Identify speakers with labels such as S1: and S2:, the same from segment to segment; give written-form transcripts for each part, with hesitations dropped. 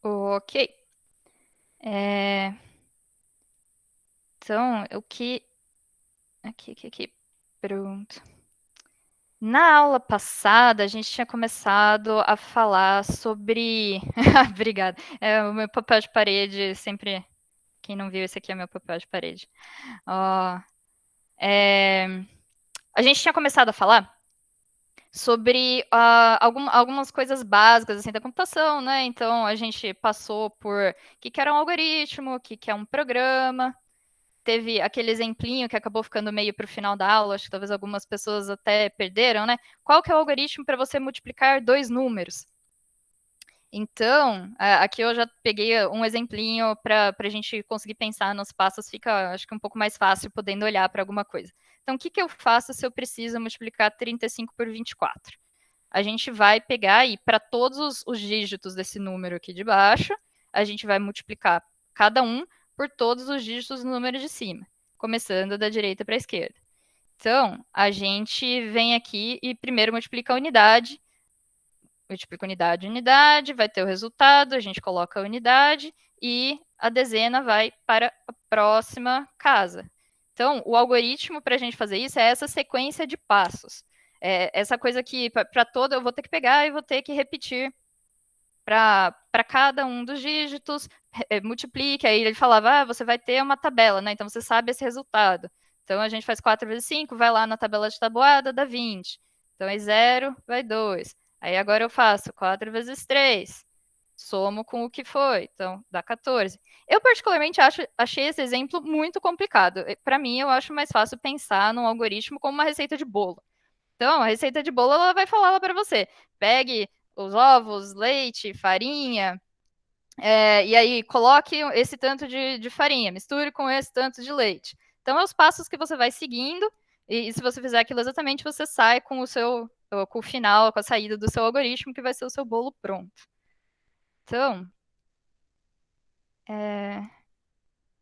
S1: Ok. É, Então, o que. Aqui. Pronto. Na aula passada, a gente tinha começado a falar sobre. Obrigada. O meu papel de parede, sempre. Quem não viu, esse aqui é meu papel de parede. Ó, é, A gente tinha começado a falar sobre algumas coisas básicas assim da computação, né? Então a gente passou por que era um algoritmo, que é um programa. Teve aquele exemplinho que acabou ficando meio para o final da aula, acho que talvez algumas pessoas até perderam, né? Qual que é o algoritmo para você multiplicar dois números? Então, aqui eu já peguei um exemplinho para a gente conseguir pensar nos passos, fica, acho que um pouco mais fácil podendo olhar para alguma coisa. Então, o que eu faço se eu preciso multiplicar 35 por 24? A gente vai pegar e para todos os dígitos desse número aqui de baixo, a gente vai multiplicar cada um por todos os dígitos do número de cima, começando da direita para a esquerda. Então, a gente vem aqui e primeiro multiplica a unidade, unidade, vai ter o resultado, a gente coloca a unidade e a dezena vai para a próxima casa. Então, o algoritmo para a gente fazer isso é essa sequência de passos. Essa coisa que, para toda, eu vou ter que pegar e vou ter que repetir para cada um dos dígitos, multiplique, aí ele falava, você vai ter uma tabela, né? Então você sabe esse resultado. Então a gente faz 4 vezes 5, vai lá na tabela de tabuada, dá 20. Então é 0, vai 2. Aí agora eu faço 4 vezes 3, somo com o que foi, então dá 14. Eu particularmente achei esse exemplo muito complicado. Para mim, eu acho mais fácil pensar num algoritmo como uma receita de bolo. Então, a receita de bolo, ela vai falar lá para você. Pegue os ovos, leite, farinha, e aí coloque esse tanto de farinha, misture com esse tanto de leite. Então, é os passos que você vai seguindo, e se você fizer aquilo exatamente, você sai com com o final, com a saída do seu algoritmo, que vai ser o seu bolo pronto. Então,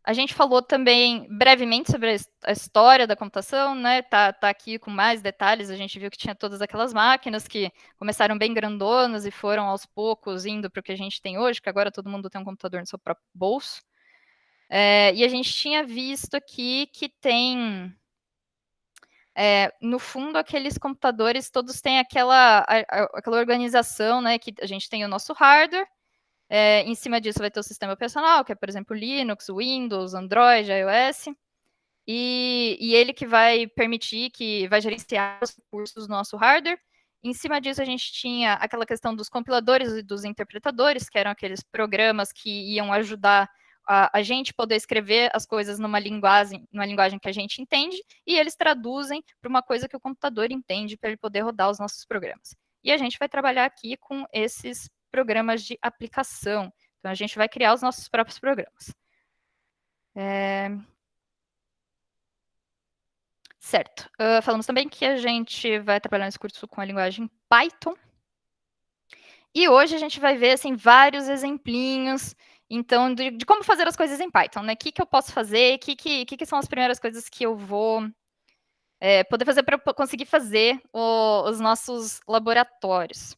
S1: a gente falou também brevemente sobre a história da computação, né? Tá aqui com mais detalhes. A gente viu que tinha todas aquelas máquinas que começaram bem grandonas e foram aos poucos indo para o que a gente tem hoje, que agora todo mundo tem um computador no seu próprio bolso. E a gente tinha visto aqui que tem, no fundo, aqueles computadores todos têm aquela organização, né? Que a gente tem o nosso hardware. Em cima disso vai ter o sistema operacional, que é, por exemplo, Linux, Windows, Android, iOS. E ele que vai permitir, que vai gerenciar os recursos do nosso hardware. Em cima disso, a gente tinha aquela questão dos compiladores e dos interpretadores, que eram aqueles programas que iam ajudar a gente poder escrever as coisas numa linguagem que a gente entende, e eles traduzem para uma coisa que o computador entende para ele poder rodar os nossos programas. E a gente vai trabalhar aqui com esses programas de aplicação. Então, a gente vai criar os nossos próprios programas. Certo. Falamos também que a gente vai trabalhar nesse curso com a linguagem Python. E hoje a gente vai ver assim, vários exemplinhos então, de como fazer as coisas em Python, né? O que eu posso fazer, o que são as primeiras coisas que eu vou poder fazer para conseguir fazer os nossos laboratórios.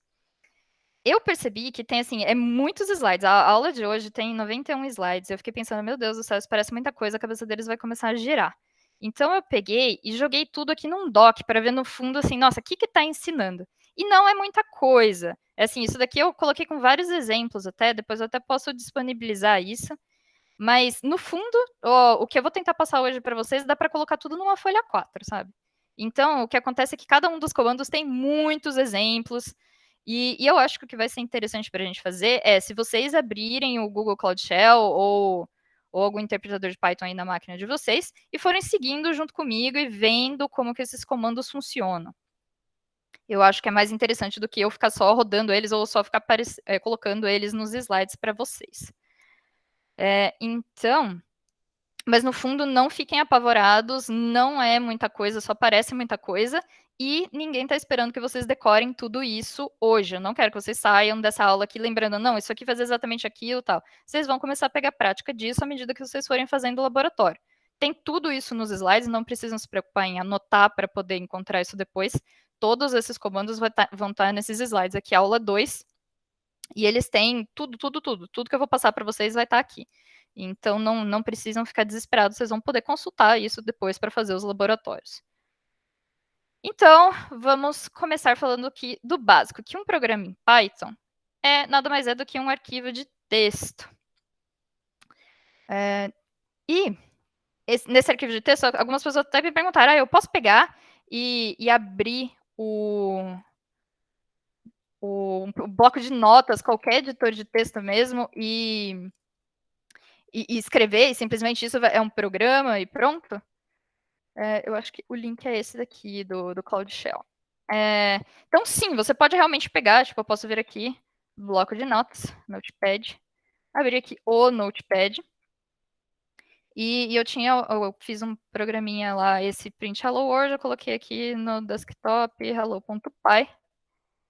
S1: Eu percebi que tem, assim, muitos slides. A aula de hoje tem 91 slides. Eu fiquei pensando, meu Deus do céu, isso parece muita coisa, a cabeça deles vai começar a girar. Então, eu peguei e joguei tudo aqui num doc para ver no fundo, assim, nossa, o que está ensinando? E não é muita coisa. É assim, isso daqui eu coloquei com vários exemplos até, depois eu até posso disponibilizar isso. Mas, no fundo, o que eu vou tentar passar hoje para vocês, dá para colocar tudo numa folha 4, sabe? Então, o que acontece é que cada um dos comandos tem muitos exemplos, e eu acho que o que vai ser interessante para a gente fazer é, se vocês abrirem o Google Cloud Shell ou algum interpretador de Python aí na máquina de vocês, e forem seguindo junto comigo e vendo como que esses comandos funcionam. Eu acho que é mais interessante do que eu ficar só rodando eles ou só ficar colocando eles nos slides para vocês. Então, mas no fundo não fiquem apavorados, não é muita coisa, só parece muita coisa, e ninguém está esperando que vocês decorem tudo isso hoje. Eu não quero que vocês saiam dessa aula aqui lembrando, não, isso aqui faz exatamente aquilo, tal. Vocês vão começar a pegar prática disso à medida que vocês forem fazendo o laboratório. Tem tudo isso nos slides, não precisam se preocupar em anotar para poder encontrar isso depois. Todos esses comandos vão estar nesses slides aqui, aula 2. E eles têm tudo que eu vou passar para vocês vai estar aqui. Então, não precisam ficar desesperados, vocês vão poder consultar isso depois para fazer os laboratórios. Então, vamos começar falando aqui do básico, que um programa em Python nada mais é do que um arquivo de texto. E nesse arquivo de texto, algumas pessoas até me perguntaram, eu posso pegar e abrir o bloco de notas, qualquer editor de texto mesmo, e escrever, e simplesmente isso é um programa e pronto? Eu acho que o link é esse daqui, do Cloud Shell. Então, sim, você pode realmente pegar, tipo, eu posso vir aqui, bloco de notas, Notepad, abrir aqui o Notepad, e eu fiz um programinha lá, esse print hello world, eu coloquei aqui no desktop, hello.py.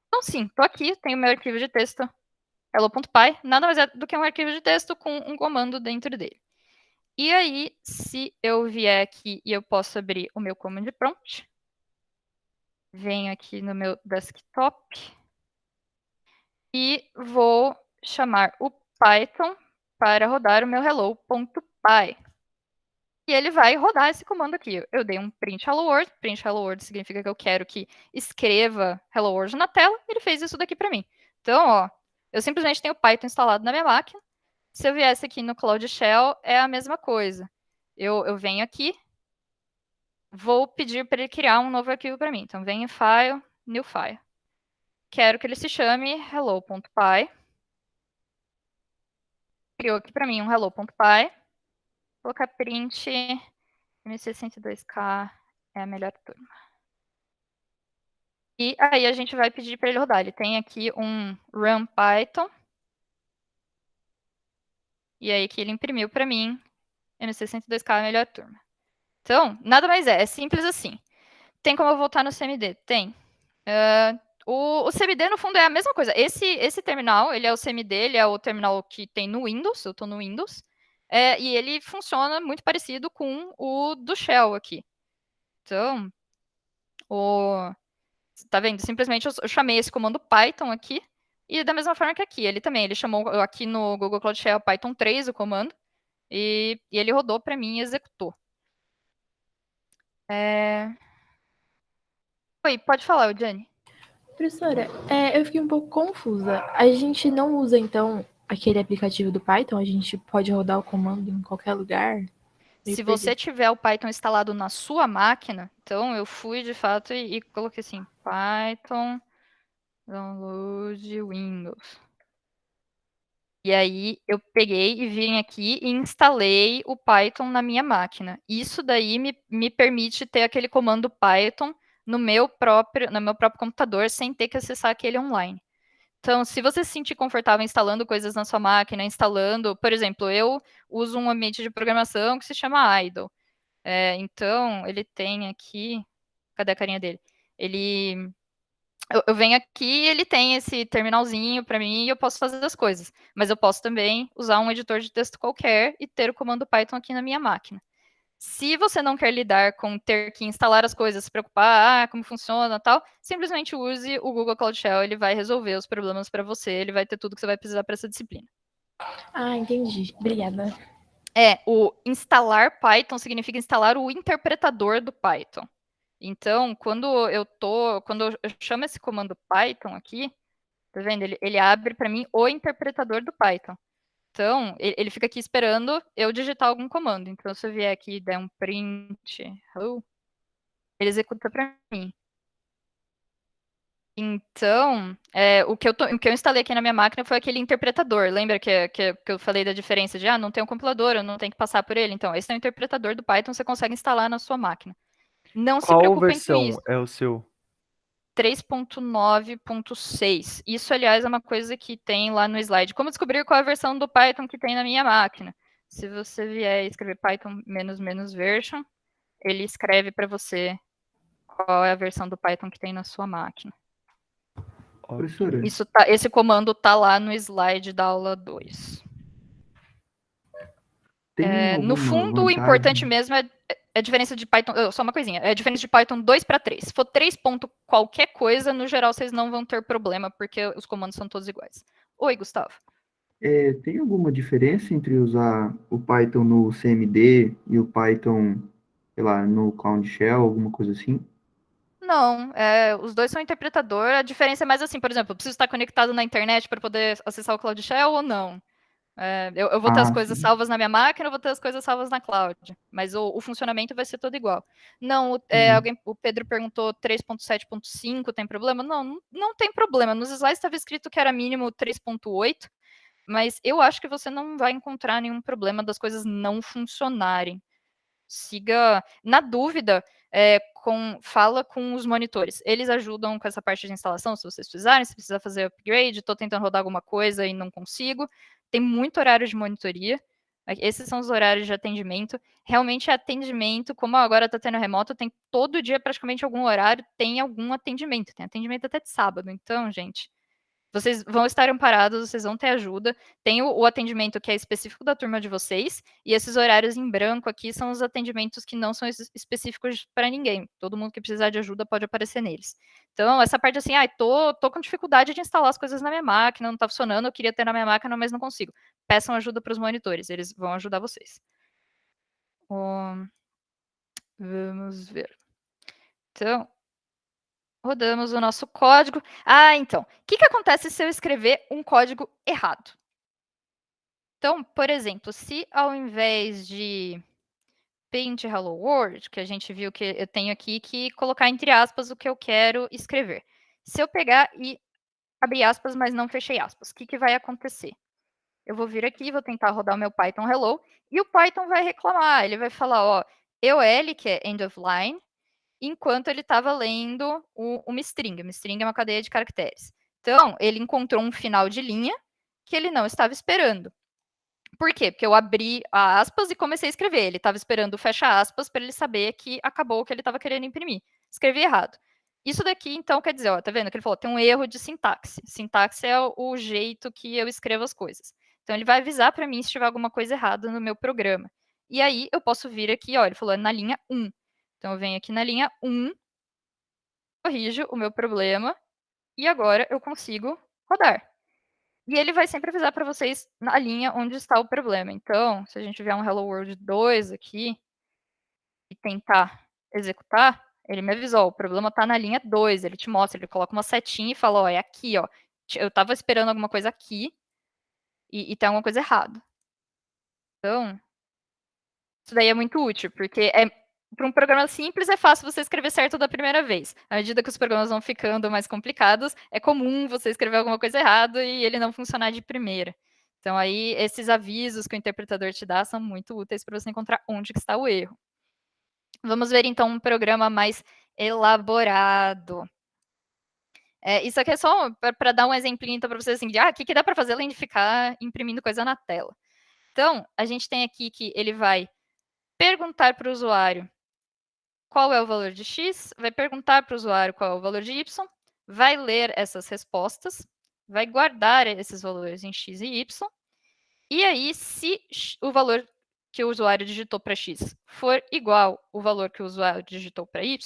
S1: Então, sim, tô aqui, tenho meu arquivo de texto, hello.py, nada mais é do que um arquivo de texto com um comando dentro dele. E aí, se eu vier aqui e eu posso abrir o meu command prompt, venho aqui no meu desktop e vou chamar o Python para rodar o meu hello.py. E ele vai rodar esse comando aqui. Eu dei um print hello world. Print hello world significa que eu quero que escreva hello world na tela. Ele fez isso daqui para mim. Então, ó, eu simplesmente tenho o Python instalado na minha máquina. Se eu viesse aqui no Cloud Shell, é a mesma coisa. Eu venho aqui, vou pedir para ele criar um novo arquivo para mim. Então, venho em File, New File. Quero que ele se chame hello.py. Criou aqui para mim um hello.py. Vou colocar print MC102K é a melhor turma. E aí a gente vai pedir para ele rodar. Ele tem aqui um run Python. E aí que ele imprimiu para mim MC102K é a melhor turma. Então, nada mais é simples assim. Tem como eu voltar no CMD? Tem. O CMD, no fundo, é a mesma coisa. Esse terminal, ele é o CMD, ele é o terminal que tem no Windows, eu estou no Windows, e ele funciona muito parecido com o do Shell aqui. Então, tá vendo? Simplesmente eu chamei esse comando Python aqui, e da mesma forma que aqui, ele chamou aqui no Google Cloud Shell Python 3 o comando, e ele rodou para mim e executou. Oi, pode falar, Eugênio.
S2: Professora, eu fiquei um pouco confusa. A gente não usa, então, aquele aplicativo do Python? A gente pode rodar o comando em qualquer lugar?
S1: Se você tiver o Python instalado na sua máquina, então eu fui de fato e coloquei assim, Python download Windows. E aí eu peguei e vim aqui e instalei o Python na minha máquina. Isso daí me permite ter aquele comando Python no meu próprio computador sem ter que acessar aquele online. Então, se você se sentir confortável instalando coisas na sua máquina, por exemplo, eu uso um ambiente de programação que se chama Idle. Então, ele tem aqui, cadê a carinha dele? Eu venho aqui e ele tem esse terminalzinho para mim e eu posso fazer as coisas. Mas eu posso também usar um editor de texto qualquer e ter o comando Python aqui na minha máquina. Se você não quer lidar com ter que instalar as coisas, se preocupar, como funciona tal, simplesmente use o Google Cloud Shell, ele vai resolver os problemas para você, ele vai ter tudo que você vai precisar para essa disciplina.
S2: Ah, entendi. Obrigada.
S1: O instalar Python significa instalar o interpretador do Python. Então, quando eu chamo esse comando Python aqui, tá vendo? Ele abre para mim o interpretador do Python. Então, ele fica aqui esperando eu digitar algum comando. Então, se eu vier aqui e der um print, hello, ele executa para mim. Então, o que eu instalei aqui na minha máquina foi aquele interpretador. Lembra que eu falei da diferença de, não tem um compilador, eu não tenho que passar por ele? Então, esse é o interpretador do Python, você consegue instalar na sua máquina. Não se preocupem com
S3: versão
S1: isso.
S3: é o seu?
S1: 3.9.6. Isso, aliás, é uma coisa que tem lá no slide. Como descobrir qual é a versão do Python que tem na minha máquina? Se você vier escrever Python -version, ele escreve para você qual é a versão do Python que tem na sua máquina.
S4: Professora,
S1: Esse comando está lá no slide da aula 2. No fundo, o importante mesmo é a diferença de Python. Só uma coisinha. É a diferença de Python 2 para 3. Se for 3 ponto qualquer coisa, no geral, vocês não vão ter problema, porque os comandos são todos iguais. Oi, Gustavo.
S4: Tem alguma diferença entre usar o Python no CMD e o Python, sei lá, no Cloud Shell, alguma coisa assim?
S1: Não, os dois são interpretador. A diferença é mais assim, por exemplo, eu preciso estar conectado na internet para poder acessar o Cloud Shell ou não? Eu vou ter as
S4: Ah,
S1: coisas
S4: sim.
S1: salvas na minha máquina, eu vou ter as coisas salvas na cloud, mas o funcionamento vai ser todo igual. Não,
S4: Entendi.
S1: o Pedro perguntou 3.7.5, tem problema? Não tem problema. Nos slides estava escrito que era mínimo 3.8, mas eu acho que você não vai encontrar nenhum problema das coisas não funcionarem. Siga, na dúvida, fala com os monitores. Eles ajudam com essa parte de instalação, se vocês precisarem, se precisar fazer upgrade, estou tentando rodar alguma coisa e não consigo. Tem muito horário de monitoria. Esses são os horários de atendimento. Realmente atendimento, como agora está tendo remoto, tem todo dia praticamente algum horário, tem algum atendimento. Tem atendimento até de sábado. Então, gente, vocês vão estar amparados, vocês vão ter ajuda. Tem o atendimento que é específico da turma de vocês, e esses horários em branco aqui são os atendimentos que não são específicos para ninguém. Todo mundo que precisar de ajuda pode aparecer neles. Então, essa parte assim, tô com dificuldade de instalar as coisas na minha máquina, não está funcionando, eu queria ter na minha máquina, mas não consigo. Peçam ajuda para os monitores, eles vão ajudar vocês. Vamos ver. Então, rodamos o nosso código. Então, o que acontece se eu escrever um código errado? Então, por exemplo, se ao invés de paint hello world, que a gente viu que eu tenho aqui que colocar entre aspas o que eu quero escrever. Se eu pegar e abrir aspas, mas não fechei aspas, o que vai acontecer? Eu vou vir aqui, vou tentar rodar o meu Python hello, e o Python vai reclamar, ele vai falar, ó, EOL, que é end of line, enquanto ele estava lendo uma string. Uma string é uma cadeia de caracteres. Então, ele encontrou um final de linha que ele não estava esperando. Por quê? Porque eu abri a aspas e comecei a escrever. Ele estava esperando o fecha aspas para ele saber que acabou o que ele estava querendo imprimir. Escrevi errado. Isso daqui, então, quer dizer, ó, tá vendo que ele falou, tem um erro de sintaxe. Sintaxe é o jeito que eu escrevo as coisas. Então, ele vai avisar para mim se tiver alguma coisa errada no meu programa. E aí, eu posso vir aqui, ó, ele falou na linha 1. Então, eu venho aqui na linha 1, corrijo o meu problema, e agora eu consigo rodar. E ele vai sempre avisar para vocês na linha onde está o problema. Então, se a gente vier um Hello World 2 aqui e tentar executar, ele me avisou, o problema está na linha 2, ele te mostra, ele coloca uma setinha e fala, ó, é aqui, ó. Eu estava esperando alguma coisa aqui e tem alguma coisa errada. Então, isso daí é muito útil, porque para um programa simples é fácil você escrever certo da primeira vez. À medida que os programas vão ficando mais complicados, é comum você escrever alguma coisa errada e ele não funcionar de primeira. Então aí esses avisos que o interpretador te dá são muito úteis para você encontrar onde que está o erro. Vamos ver então um programa mais elaborado. Isso aqui é só para dar um exemplinho então, para vocês assim, de o que dá para fazer além de ficar imprimindo coisa na tela. Então, a gente tem aqui que ele vai perguntar para o usuário qual é o valor de x, vai perguntar para o usuário qual é o valor de y, vai ler essas respostas, vai guardar esses valores em x e y, e aí, se o valor que o usuário digitou para x for igual ao valor que o usuário digitou para y,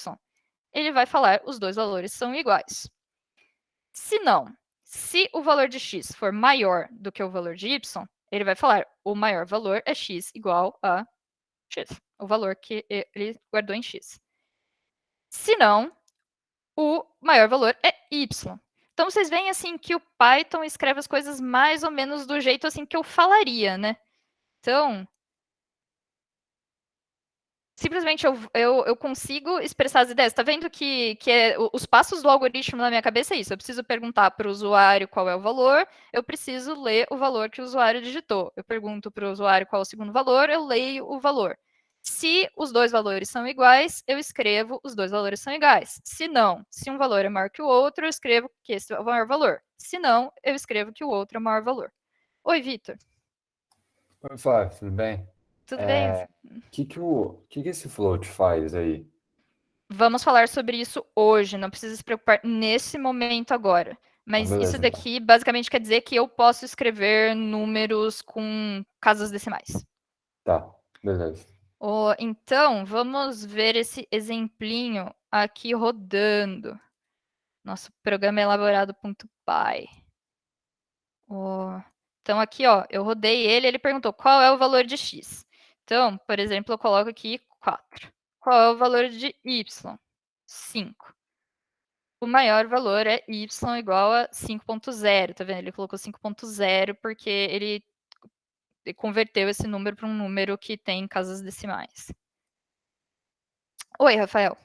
S1: ele vai falar os dois valores são iguais. Se não, se o valor de x for maior do que o valor de y, ele vai falar o maior valor é x igual a x, o valor que ele guardou em x. Se não, o maior valor é y. Então vocês veem assim que o Python escreve as coisas mais ou menos do jeito assim que eu falaria, né? Então, simplesmente eu consigo expressar as ideias. Tá vendo que os passos do algoritmo na minha cabeça é isso. Eu preciso perguntar para o usuário qual é o valor, eu preciso ler o valor que o usuário digitou. Eu pergunto para o usuário qual é o segundo valor, eu leio o valor. Se os dois valores são iguais, eu escrevo os dois valores são iguais. Se não, se um valor é maior que o outro, eu escrevo que esse é o maior valor. Se não, eu escrevo que o outro é o maior valor. Oi, Vitor.
S3: Oi, Flávio, tudo bem?
S1: Tudo bem?
S3: Que esse float faz aí?
S1: Vamos falar sobre isso hoje, não precisa se preocupar nesse momento agora. Mas isso
S3: Beleza, então.
S1: daqui basicamente quer dizer que eu posso escrever números com casas decimais.
S3: Tá, beleza.
S1: Então, vamos ver esse exemplinho aqui rodando. Nosso programa elaborado.py. Então, aqui, ó, eu rodei ele perguntou qual é o valor de x. Então, por exemplo, eu coloco aqui 4. Qual é o valor de y? 5. O maior valor é y igual a 5.0, tá vendo? Ele colocou 5.0 porque ele converteu esse número para um número que tem casas decimais. Oi, Rafael.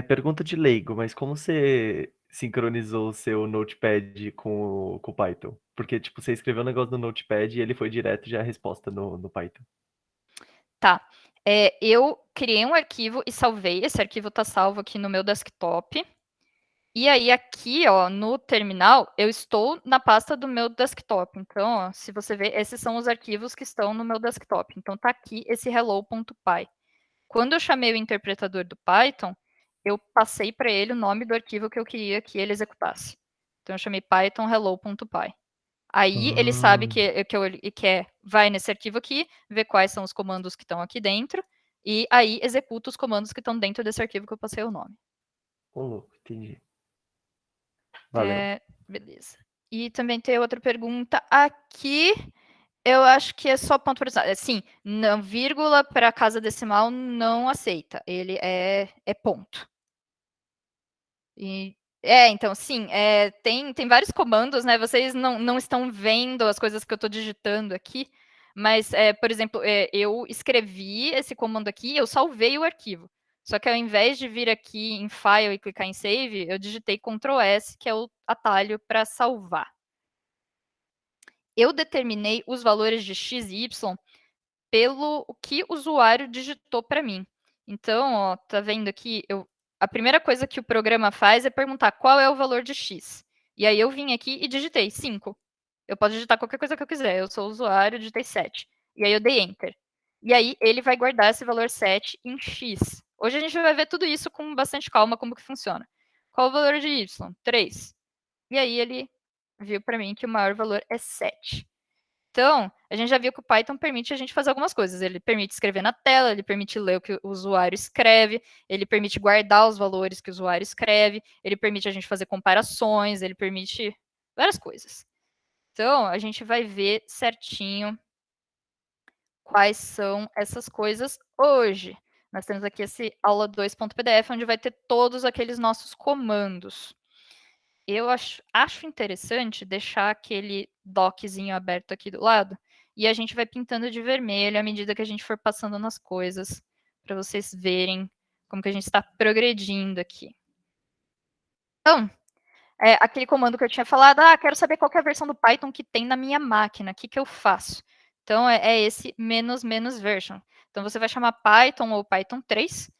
S5: Pergunta de leigo, mas como você sincronizou o seu Notepad com o Python? Porque, tipo, você escreveu um negócio no Notepad e ele foi direto já a resposta no Python.
S1: Tá. Eu criei um arquivo e salvei. Esse arquivo está salvo aqui no meu desktop. E aí, aqui, ó, no terminal, eu estou na pasta do meu desktop. Então, ó, se você ver, esses são os arquivos que estão no meu desktop. Então, tá aqui esse hello.py. Quando eu chamei o interpretador do Python, eu passei para ele o nome do arquivo que eu queria que ele executasse. Então, eu chamei Python hello.py. Aí, ele sabe vai nesse arquivo aqui, vê quais são os comandos que estão aqui dentro, e aí executa os comandos que estão dentro desse arquivo que eu passei o nome.
S5: Ô, louco, entendi. Valeu.
S1: Beleza. E também tem outra pergunta aqui. Eu acho que é só ponto por sim, não, vírgula para casa decimal não aceita. Ele é ponto. Então, sim, tem vários comandos, né? Vocês não estão vendo as coisas que eu estou digitando aqui, mas, por exemplo, eu escrevi esse comando aqui, eu salvei o arquivo. Só que ao invés de vir aqui em File e clicar em Save, eu digitei Ctrl S, que é o atalho para salvar. Eu determinei os valores de x e y pelo que o usuário digitou para mim. Então, ó, tá vendo aqui? A primeira coisa que o programa faz é perguntar qual é o valor de x. E aí eu vim aqui e digitei 5. Eu posso digitar qualquer coisa que eu quiser. Eu sou o usuário, digitei 7. E aí eu dei Enter. E aí ele vai guardar esse valor 7 em x. Hoje a gente vai ver tudo isso com bastante calma, como que funciona. Qual o valor de y? 3. E aí ele viu para mim que o maior valor é 7. Então, a gente já viu que o Python permite a gente fazer algumas coisas. Ele permite escrever na tela, ele permite ler o que o usuário escreve, ele permite guardar os valores que o usuário escreve, ele permite a gente fazer comparações, ele permite várias coisas. Então, a gente vai ver certinho quais são essas coisas hoje. Nós temos aqui esse aula2.pdf, onde vai ter todos aqueles nossos comandos. Eu acho interessante deixar aquele doczinho aberto aqui do lado, e a gente vai pintando de vermelho à medida que a gente for passando nas coisas, para vocês verem como que a gente está progredindo aqui. Então, aquele comando que eu tinha falado, quero saber qual que é a versão do Python que tem na minha máquina, o que, que eu faço? Então, é esse menos version. Então, você vai chamar Python ou Python 3,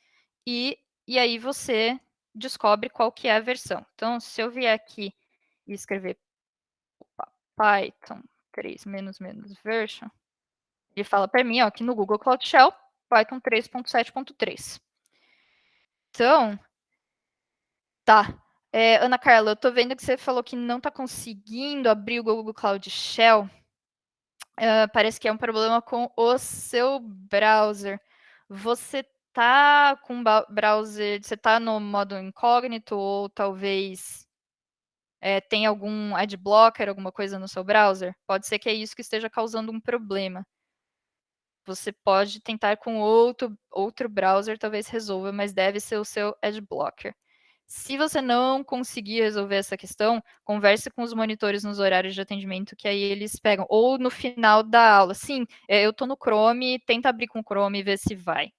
S1: e aí você descobre qual que é a versão. Então, se eu vier aqui e escrever Python 3 version, ele fala para mim, ó, aqui no Google Cloud Shell, Python 3.7.3. Então, tá. Ana Carla, eu tô vendo que você falou que não tá conseguindo abrir o Google Cloud Shell. Parece que é um problema com o seu browser. Você tá com browser, você tá no modo incógnito ou talvez tem algum adblocker, alguma coisa no seu browser? Pode ser que é isso que esteja causando um problema. Você pode tentar com outro browser, talvez resolva, mas deve ser o seu adblocker. Se você não conseguir resolver essa questão, converse com os monitores nos horários de atendimento, que aí eles pegam. Ou no final da aula. Sim, eu estou no Chrome, tenta abrir com o Chrome e ver se vai.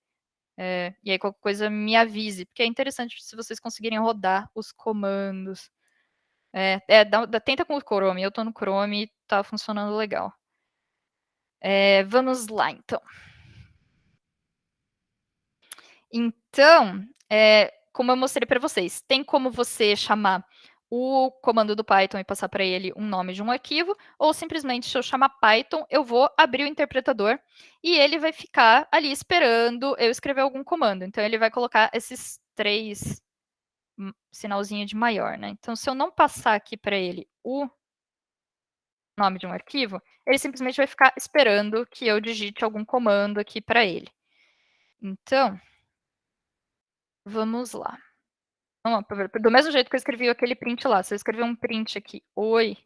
S1: E aí qualquer coisa me avise, porque é interessante se vocês conseguirem rodar os comandos. Tenta com o Chrome, eu estou no Chrome e está funcionando legal. Vamos lá, então. Então, como eu mostrei para vocês, tem como você chamar o comando do Python e passar para ele um nome de um arquivo, ou simplesmente, se eu chamar Python, eu vou abrir o interpretador e ele vai ficar ali esperando eu escrever algum comando. Então, ele vai colocar esses 3 sinalzinho de maior, né? Então, se eu não passar aqui para ele o nome de um arquivo, ele simplesmente vai ficar esperando que eu digite algum comando aqui para ele. Então, vamos lá. Então, ó, do mesmo jeito que eu escrevi aquele print lá, se eu escrever um print aqui, oi,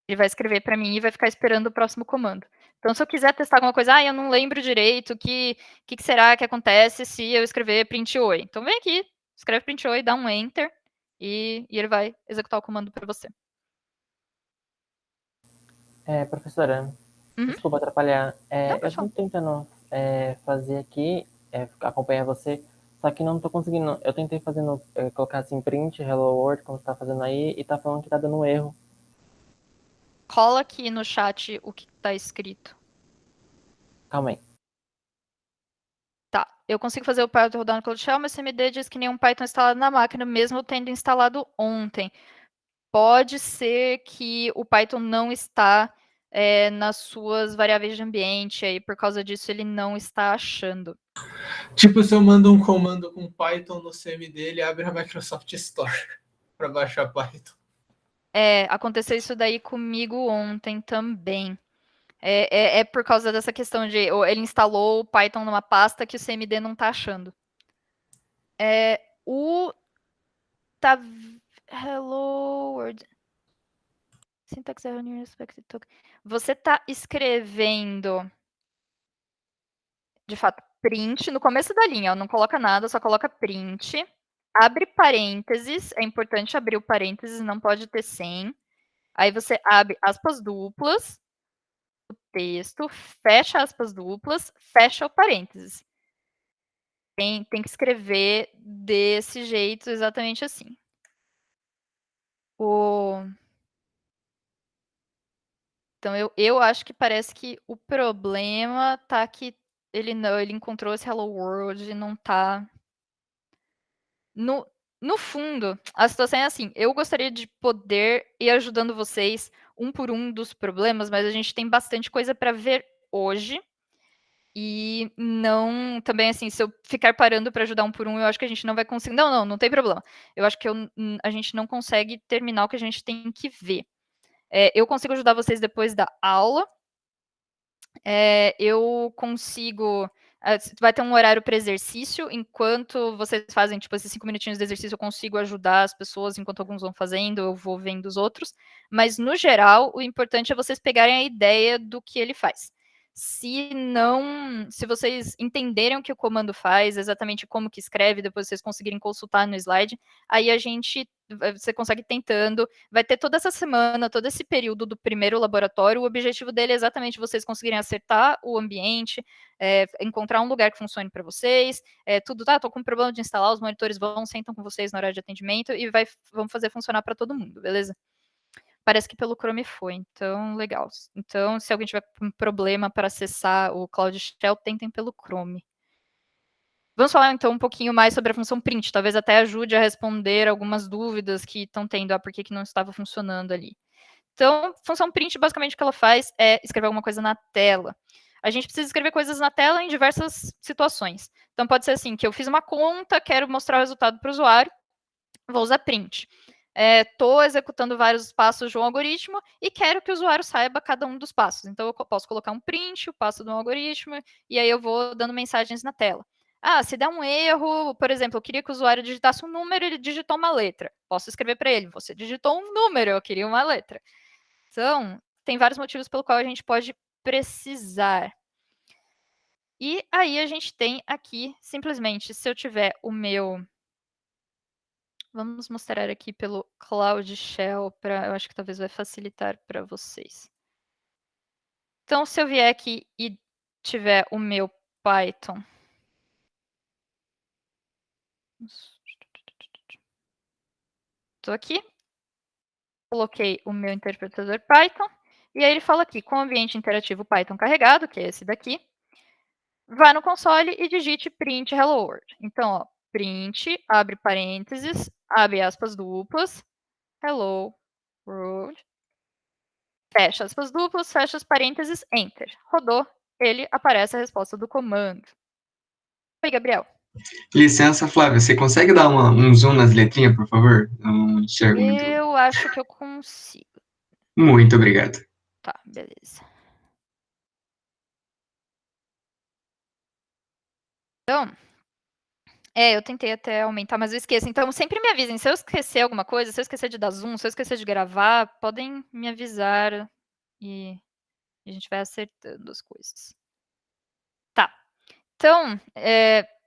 S1: ele vai escrever para mim e vai ficar esperando o próximo comando. Então, se eu quiser testar alguma coisa, eu não lembro direito, o que será que acontece se eu escrever print oi? Então, vem aqui, escreve print oi, dá um enter e ele vai executar o comando para você.
S6: Professora,
S1: Uhum.
S6: desculpa atrapalhar.
S1: Não,
S6: Eu
S1: pode
S6: estou
S1: falar.
S6: tentando fazer aqui, acompanhar você, só que não estou conseguindo. Eu tentei fazendo, colocar assim, print, hello world, como você está fazendo aí, e tá falando que tá dando um erro.
S1: Cola aqui no chat o que está escrito.
S6: Calma aí.
S1: Tá, eu consigo fazer o Python rodar no Cloud Shell, mas CMD diz que nenhum Python instalado na máquina, mesmo eu tendo instalado ontem. Pode ser que o Python não está nas suas variáveis de ambiente, aí por causa disso ele não está achando.
S7: Tipo, se eu mando um comando com Python no CMD, ele abre a Microsoft Store para baixar Python.
S1: Aconteceu isso daí comigo ontem também. É por causa dessa questão de ele instalou o Python numa pasta que o CMD não está achando. Hello world. Syntax error near expected token. Você está escrevendo, de fato, print no começo da linha, não coloca nada, só coloca print. Abre parênteses, é importante abrir o parênteses, não pode ter sem. Aí você abre aspas duplas, o texto, fecha aspas duplas, fecha o parênteses. Tem que escrever desse jeito, exatamente assim. Então, eu acho que parece que o problema tá que ele encontrou esse Hello World e não tá. No fundo, a situação é assim: eu gostaria de poder ir ajudando vocês um por um dos problemas, mas a gente tem bastante coisa para ver hoje. E não. Também, assim, se eu ficar parando para ajudar um por um, eu acho que a gente não vai conseguir. Não tem problema. Eu acho que a gente não consegue terminar o que a gente tem que ver. Eu consigo ajudar vocês depois da aula. Eu consigo. Vai ter um horário para exercício. Enquanto vocês fazem, tipo, esses 5 minutinhos de exercício, eu consigo ajudar as pessoas enquanto alguns vão fazendo, eu vou vendo os outros. Mas, no geral, o importante é vocês pegarem a ideia do que ele faz. Se vocês entenderem o que o comando faz, exatamente como que escreve, depois vocês conseguirem consultar no slide, aí você consegue tentando, vai ter toda essa semana, todo esse período do primeiro laboratório, o objetivo dele é exatamente vocês conseguirem acertar o ambiente, encontrar um lugar que funcione para vocês, tudo, tô com um problema de instalar, os monitores sentam com vocês na hora de atendimento e vamos fazer funcionar para todo mundo, beleza? Parece que pelo Chrome foi, então legal. Então, se alguém tiver um problema para acessar o Cloud Shell, tentem pelo Chrome. Vamos falar então um pouquinho mais sobre a função print, talvez até ajude a responder algumas dúvidas que estão tendo, por que não estava funcionando ali. Então, função print, basicamente o que ela faz é escrever alguma coisa na tela. A gente precisa escrever coisas na tela em diversas situações. Então, pode ser assim, que eu fiz uma conta, quero mostrar o resultado para o usuário, vou usar print. Estou executando vários passos de um algoritmo e quero que o usuário saiba cada um dos passos. Então, eu posso colocar um print, o passo do algoritmo, e aí eu vou dando mensagens na tela. Se der um erro, por exemplo, eu queria que o usuário digitasse um número, ele digitou uma letra. Posso escrever para ele, você digitou um número, eu queria uma letra. Então, tem vários motivos pelo qual a gente pode precisar. E aí a gente tem aqui, simplesmente, se eu tiver o meu... Vamos mostrar aqui pelo Cloud Shell, eu acho que talvez vai facilitar para vocês. Então, se eu vier aqui e tiver o meu Python... Estou aqui. Coloquei o meu interpretador Python. E aí ele fala aqui, com o ambiente interativo Python carregado, que é esse daqui, vá no console e digite print hello world. Então, print, abre parênteses, abre aspas duplas, hello world, fecha aspas duplas, fecha os parênteses, enter. Rodou, ele aparece a resposta do comando. Oi, Gabriel.
S8: Licença, Flávia, você consegue dar um zoom nas letrinhas, por favor? Eu não enxergo muito.
S1: Eu acho que eu consigo.
S8: Muito obrigado.
S1: Tá, beleza. Então, Eu tentei até aumentar, mas eu esqueço. Então, sempre me avisem. Se eu esquecer alguma coisa, se eu esquecer de dar zoom, se eu esquecer de gravar, podem me avisar e a gente vai acertando as coisas. Tá. Então,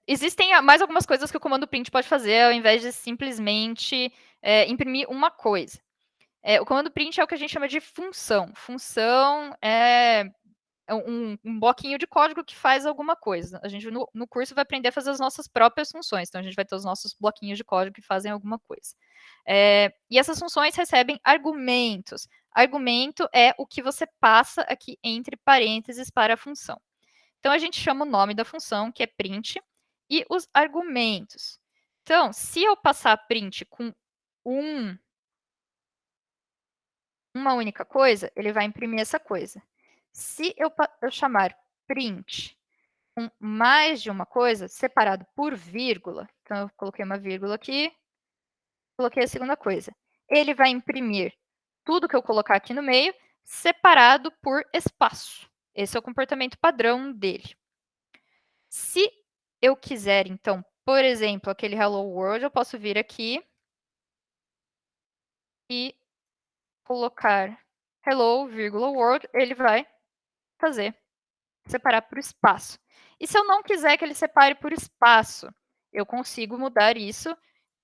S1: existem mais algumas coisas que o comando print pode fazer, ao invés de simplesmente imprimir uma coisa. O comando print é o que a gente chama de função. Função é um bloquinho de código que faz alguma coisa. A gente, no curso, vai aprender a fazer as nossas próprias funções. Então, a gente vai ter os nossos bloquinhos de código que fazem alguma coisa. E essas funções recebem argumentos. Argumento é o que você passa aqui entre parênteses para a função. Então, a gente chama o nome da função, que é print, e os argumentos. Então, se eu passar print com uma única coisa, ele vai imprimir essa coisa. Se eu chamar print com mais de uma coisa, separado por vírgula, então eu coloquei uma vírgula aqui, coloquei a segunda coisa. Ele vai imprimir tudo que eu colocar aqui no meio, separado por espaço. Esse é o comportamento padrão dele. Se eu quiser, então, por exemplo, aquele hello world, eu posso vir aqui e colocar hello, vírgula, world, ele vai fazer separar por espaço. E se eu não quiser que ele separe por espaço, eu consigo mudar isso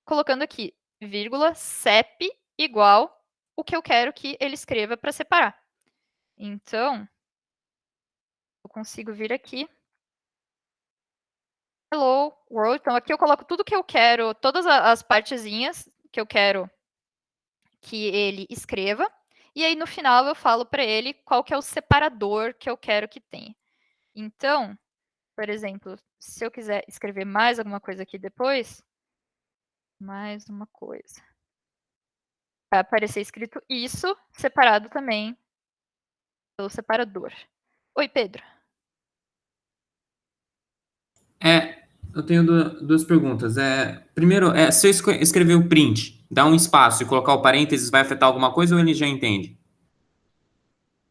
S1: colocando aqui, vírgula, CEP igual o que eu quero que ele escreva para separar. Então, eu consigo vir aqui. Hello, world. Então, aqui eu coloco tudo que eu quero, todas as partezinhas que eu quero que ele escreva. E aí, no final, eu falo para ele qual que é o separador que eu quero que tenha. Então, por exemplo, se eu quiser escrever mais alguma coisa aqui depois, mais uma coisa. Vai aparecer escrito isso, separado também pelo separador. Oi, Pedro.
S9: Eu tenho duas perguntas. Primeiro, se eu escrever o print, dar um espaço e colocar o parênteses, vai afetar alguma coisa ou ele já entende?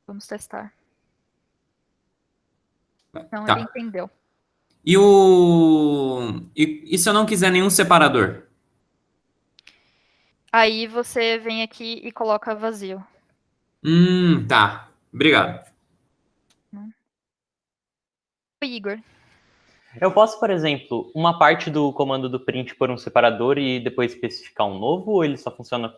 S1: Vamos testar. Não,
S9: Tá.
S1: ele entendeu.
S9: E se eu não quiser nenhum separador?
S1: Aí você vem aqui e coloca vazio.
S9: Tá. Obrigado.
S1: Oi, Igor.
S10: Eu posso, por exemplo, uma parte do comando do print por um separador e depois especificar um novo, ou ele só funciona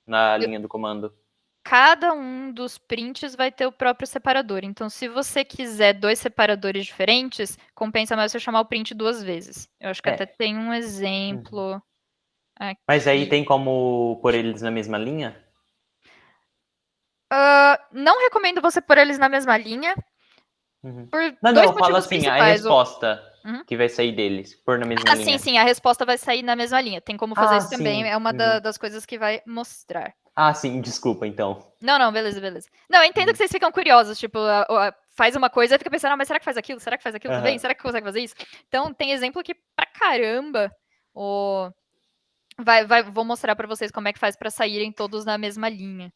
S10: na linha do comando?
S1: Cada um dos prints vai ter o próprio separador. Então, se você quiser 2 separadores diferentes, compensa mais você chamar o print 2 vezes. Eu acho que até tem um exemplo aqui.
S10: Mas aí tem como pôr eles na mesma linha?
S1: Não recomendo você pôr eles na mesma linha. Por
S10: Não,
S1: dois
S10: eu falo
S1: motivos
S10: assim, a
S1: principais.
S10: resposta que vai sair deles, pôr na mesma linha.
S1: Sim, a resposta vai sair na mesma linha. Tem como fazer isso também, é uma das coisas que vai mostrar.
S10: Sim, desculpa, então.
S1: Não, beleza. Não, eu entendo que vocês ficam curiosos, tipo, faz uma coisa e fica pensando, mas será que faz aquilo? Será que faz aquilo também? Será que consegue fazer isso? Então, tem exemplo aqui pra caramba. Vou mostrar pra vocês como é que faz pra saírem todos na mesma linha.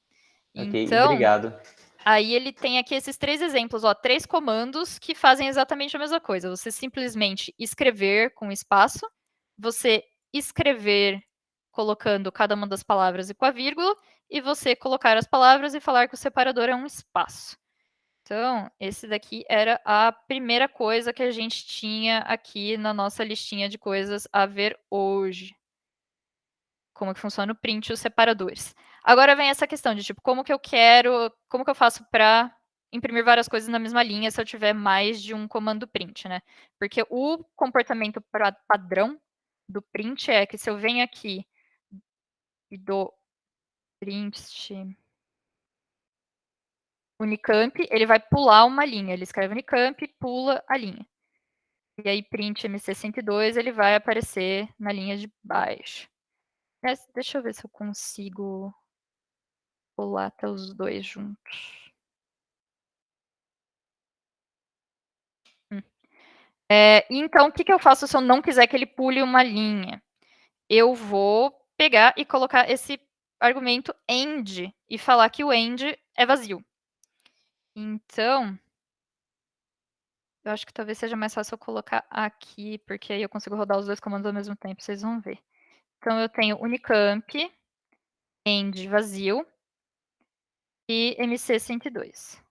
S10: Ok,
S1: Então,
S10: obrigado.
S1: Aí ele tem aqui esses 3 exemplos, 3 comandos que fazem exatamente a mesma coisa. Você simplesmente escrever com espaço, você escrever colocando cada uma das palavras e com a vírgula, e você colocar as palavras e falar que o separador é um espaço. Então, esse daqui era a primeira coisa que a gente tinha aqui na nossa listinha de coisas a ver hoje. Como que funciona o print e os separadores. Agora vem essa questão de, tipo, como que eu faço para imprimir várias coisas na mesma linha se eu tiver mais de um comando print, né? Porque o comportamento padrão do print é que se eu venho aqui e dou print unicamp, ele vai pular uma linha. Ele escreve unicamp e pula a linha. E aí print MC102, ele vai aparecer na linha de baixo. Deixa eu ver se eu consigo pular até os 2 juntos. Então, o que eu faço se eu não quiser que ele pule uma linha? Eu vou pegar e colocar esse argumento end e falar que o end é vazio. Então, Eu acho que talvez seja mais fácil eu colocar aqui, porque aí eu consigo rodar os 2 comandos ao mesmo tempo, vocês vão ver. Então eu tenho unicamp, end vazio e MC102.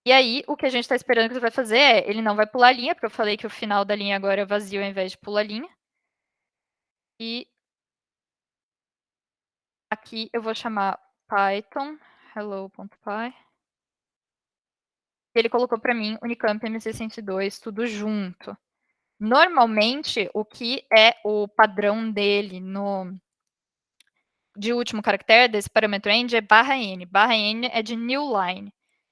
S1: E aí, o que a gente está esperando que ele vai fazer é, ele não vai pular a linha, porque eu falei que o final da linha agora é vazio ao invés de pular a linha. E aqui eu vou chamar Python hello.py. Ele colocou para mim unicamp MC102 tudo junto. Normalmente, o que é o padrão dele de último caractere desse parâmetro end é /n. /n é de new line.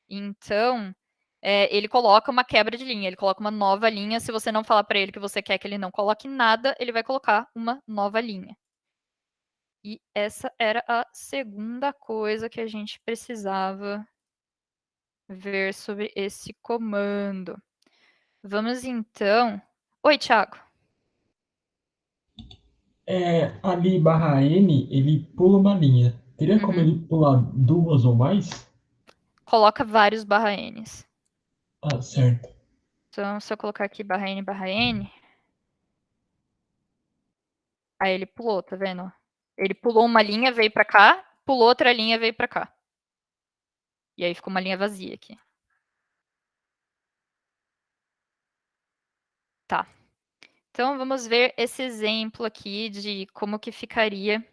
S1: Então, ele coloca uma quebra de linha, ele coloca uma nova linha. Se você não falar para ele que você quer que ele não coloque nada, ele vai colocar uma nova linha. E essa era a segunda coisa que a gente precisava ver sobre esse comando. Vamos então... Oi, Thiago.
S11: Ali /n, ele pula uma linha. Teria como ele pular 2 ou mais?
S1: Coloca vários /n's.
S11: Ah, certo.
S1: Então, se eu colocar aqui /n, aí ele pulou, tá vendo? Ele pulou uma linha, veio pra cá, pulou outra linha, veio pra cá. E aí ficou uma linha vazia aqui. Tá. Então, vamos ver esse exemplo aqui de como que ficaria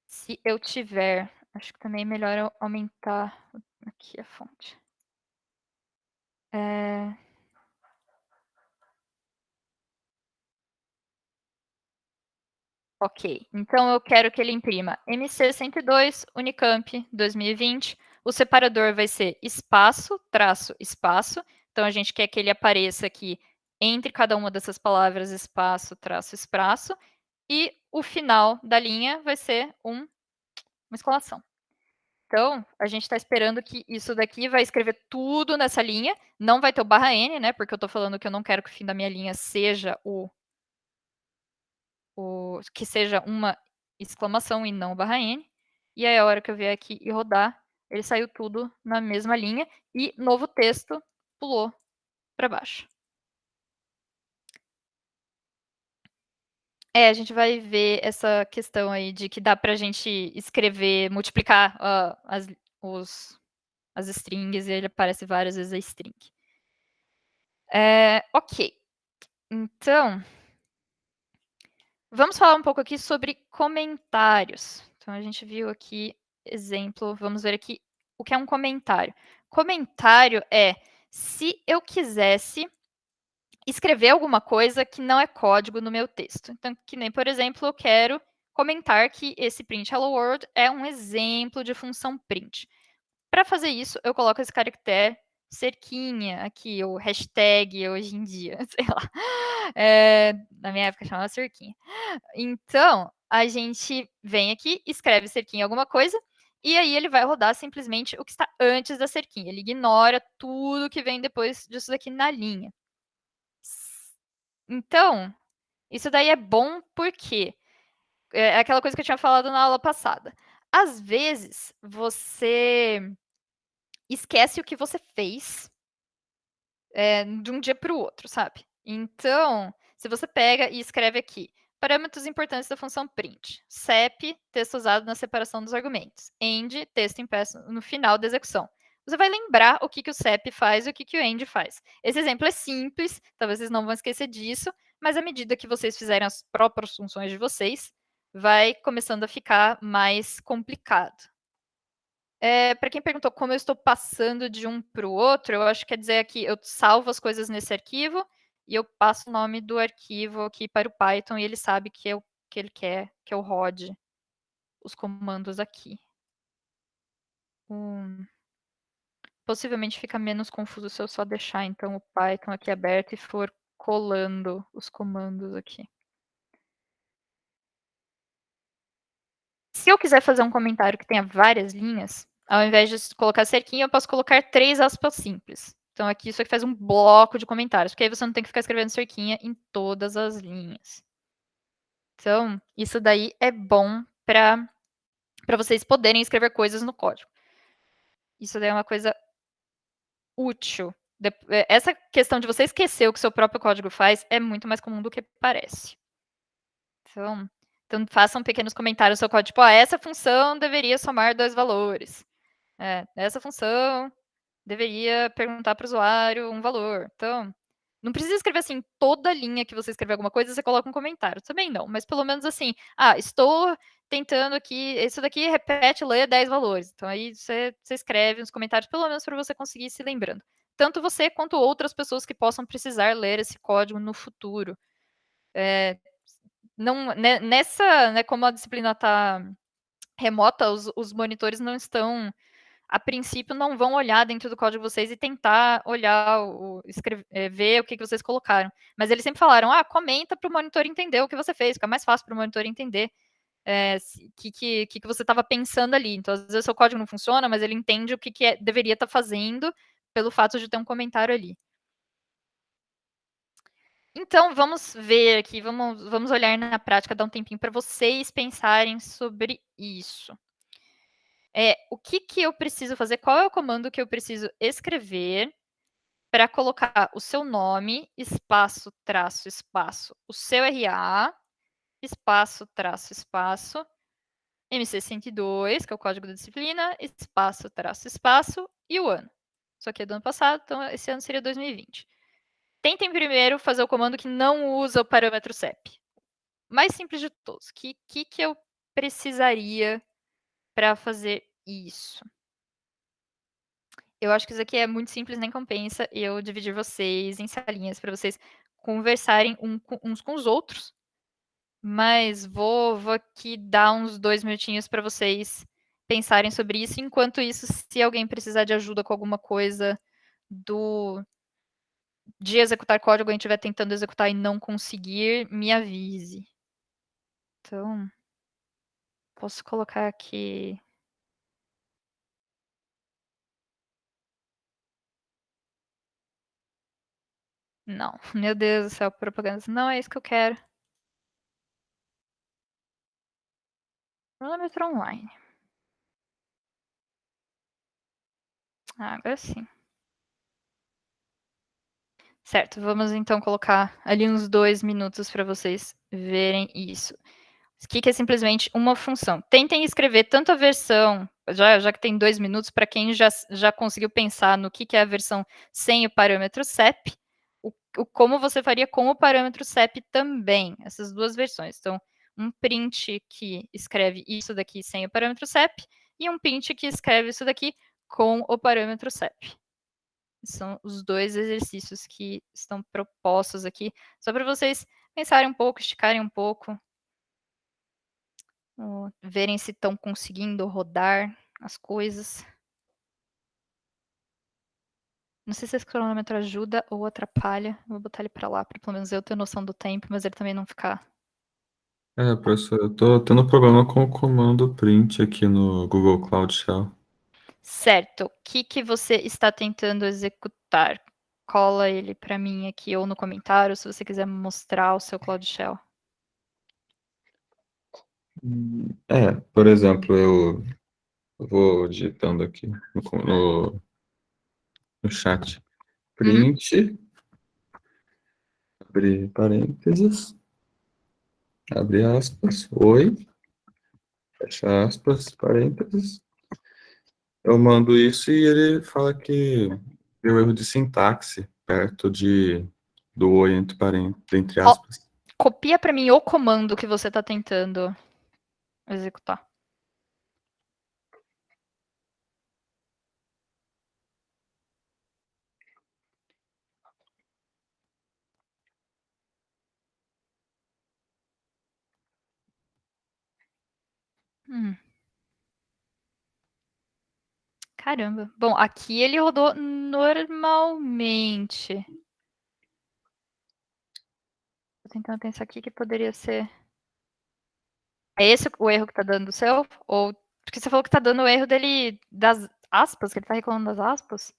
S1: se eu tiver... Acho que também é melhor eu aumentar aqui a fonte. Ok, então eu quero que ele imprima MC102, Unicamp 2020. O separador vai ser espaço, traço, espaço. Então a gente quer que ele apareça aqui entre cada uma dessas palavras, espaço, traço, espaço. E o final da linha vai ser uma exclamação. Então, a gente está esperando que isso daqui vai escrever tudo nessa linha. Não vai ter o /n, né? Porque eu estou falando que eu não quero que o fim da minha linha seja que seja uma exclamação e não o /n. E aí, a hora que eu vier aqui e rodar, ele saiu tudo na mesma linha. E novo texto pulou para baixo. A gente vai ver essa questão aí de que dá para a gente escrever, multiplicar as strings, e ele aparece várias vezes a string. Ok. Então, vamos falar um pouco aqui sobre comentários. Então, a gente viu aqui exemplo, vamos ver aqui o que é um comentário. Comentário é se eu quisesse escrever alguma coisa que não é código no meu texto. Então, que nem, por exemplo, eu quero comentar que esse print hello world é um exemplo de função print. Para fazer isso, eu coloco esse caractere cerquinha aqui, ou hashtag hoje em dia, sei lá. Na minha época chamava cerquinha. Então, a gente vem aqui, escreve cerquinha alguma coisa, e aí ele vai rodar simplesmente o que está antes da cerquinha. Ele ignora tudo que vem depois disso daqui na linha. Então, isso daí é bom porque é aquela coisa que eu tinha falado na aula passada. Às vezes, você esquece o que você fez de um dia para o outro, sabe? Então, se você pega e escreve aqui, parâmetros importantes da função print, sep, texto usado na separação dos argumentos, end, texto impresso no final da execução. Você vai lembrar o que o sep faz e o que o end faz. Esse exemplo é simples, talvez vocês não vão esquecer disso, mas à medida que vocês fizerem as próprias funções de vocês, vai começando a ficar mais complicado. Para quem perguntou como eu estou passando de um para o outro, eu acho que quer dizer aqui, eu salvo as coisas nesse arquivo e eu passo o nome do arquivo aqui para o Python e ele sabe que é o que ele quer que eu rode os comandos aqui. Possivelmente fica menos confuso se eu só deixar, então, o Python aqui aberto e for colando os comandos aqui. Se eu quiser fazer um comentário que tenha várias linhas, ao invés de colocar cerquinha, eu posso colocar 3 aspas simples. Então, aqui isso aqui faz um bloco de comentários, porque aí você não tem que ficar escrevendo cerquinha em todas as linhas. Então, isso daí é bom para para vocês poderem escrever coisas no código. Isso daí é uma coisa útil. Essa questão de você esquecer o que seu próprio código faz é muito mais comum do que parece. Então façam pequenos comentários no seu código, tipo, essa função deveria somar 2 valores. Essa função deveria perguntar para o usuário um valor. Então, não precisa escrever assim, toda linha que você escrever alguma coisa, você coloca um comentário. Também não, mas pelo menos assim, estou tentando aqui, isso daqui repete, lê 10 valores. Então aí você escreve uns comentários, pelo menos para você conseguir ir se lembrando. Tanto você quanto outras pessoas que possam precisar ler esse código no futuro. Não, nessa, né, como a disciplina está remota, os monitores não estão, a princípio, não vão olhar dentro do código de vocês e tentar olhar, ver o que vocês colocaram. Mas eles sempre falaram, comenta para o monitor entender o que você fez, fica mais fácil para o monitor entender o que você estava pensando ali. Então, às vezes, o seu código não funciona, mas ele entende o que deveria estar fazendo pelo fato de ter um comentário ali. Então, vamos ver aqui, vamos olhar na prática, dar um tempinho para vocês pensarem sobre isso. O que eu preciso fazer? Qual é o comando que eu preciso escrever para colocar o seu nome, espaço, traço, espaço, o seu RA, espaço, traço, espaço, MC102, que é o código da disciplina, espaço, traço, espaço, e o ano. Isso aqui é do ano passado, então esse ano seria 2020. Tentem primeiro fazer o comando que não usa o parâmetro CEP. Mais simples de todos. O que eu precisaria para fazer isso? Eu acho que isso aqui é muito simples, nem compensa eu dividir vocês em salinhas para vocês conversarem uns com os outros. Mas vou aqui dar uns 2 minutinhos para vocês pensarem sobre isso. Enquanto isso, se alguém precisar de ajuda com alguma coisa de executar código, alguém estiver tentando executar e não conseguir, me avise. Então, posso colocar aqui. Não, meu Deus do céu, propaganda. Não é isso que eu quero. Cronômetro online. Agora sim. Certo, vamos então colocar ali uns 2 minutos para vocês verem isso. O que é simplesmente uma função. Tentem escrever tanto a versão, já que tem 2 minutos, para quem já conseguiu pensar no que é a versão sem o parâmetro CEP, como você faria com o parâmetro CEP também, essas 2 versões. Então, um print que escreve isso daqui sem o parâmetro CEP, e um print que escreve isso daqui com o parâmetro CEP. São os 2 exercícios que estão propostos aqui, só para vocês pensarem um pouco, esticarem um pouco, verem se estão conseguindo rodar as coisas. Não sei se esse cronômetro ajuda ou atrapalha. Vou botar ele para lá, para pelo menos eu ter noção do tempo, mas ele também não ficar.
S12: Professor, eu tô tendo problema com o comando print aqui no Google Cloud Shell.
S1: Certo. O que você está tentando executar? Cola ele para mim aqui ou no comentário, se você quiser mostrar o seu Cloud Shell.
S12: Por exemplo, eu vou digitando aqui no chat. Print, abrir parênteses, abre aspas, oi, fecha aspas, parênteses. Eu mando isso e ele fala que deu erro de sintaxe perto do oi entre aspas.
S1: Copia para mim o comando que você está tentando executar. Caramba. Bom, aqui ele rodou normalmente. Tô tentando pensar aqui que poderia ser. É esse o erro que tá dando o seu? Ou. Porque você falou que tá dando o erro dele das aspas, que ele tá reclamando das aspas?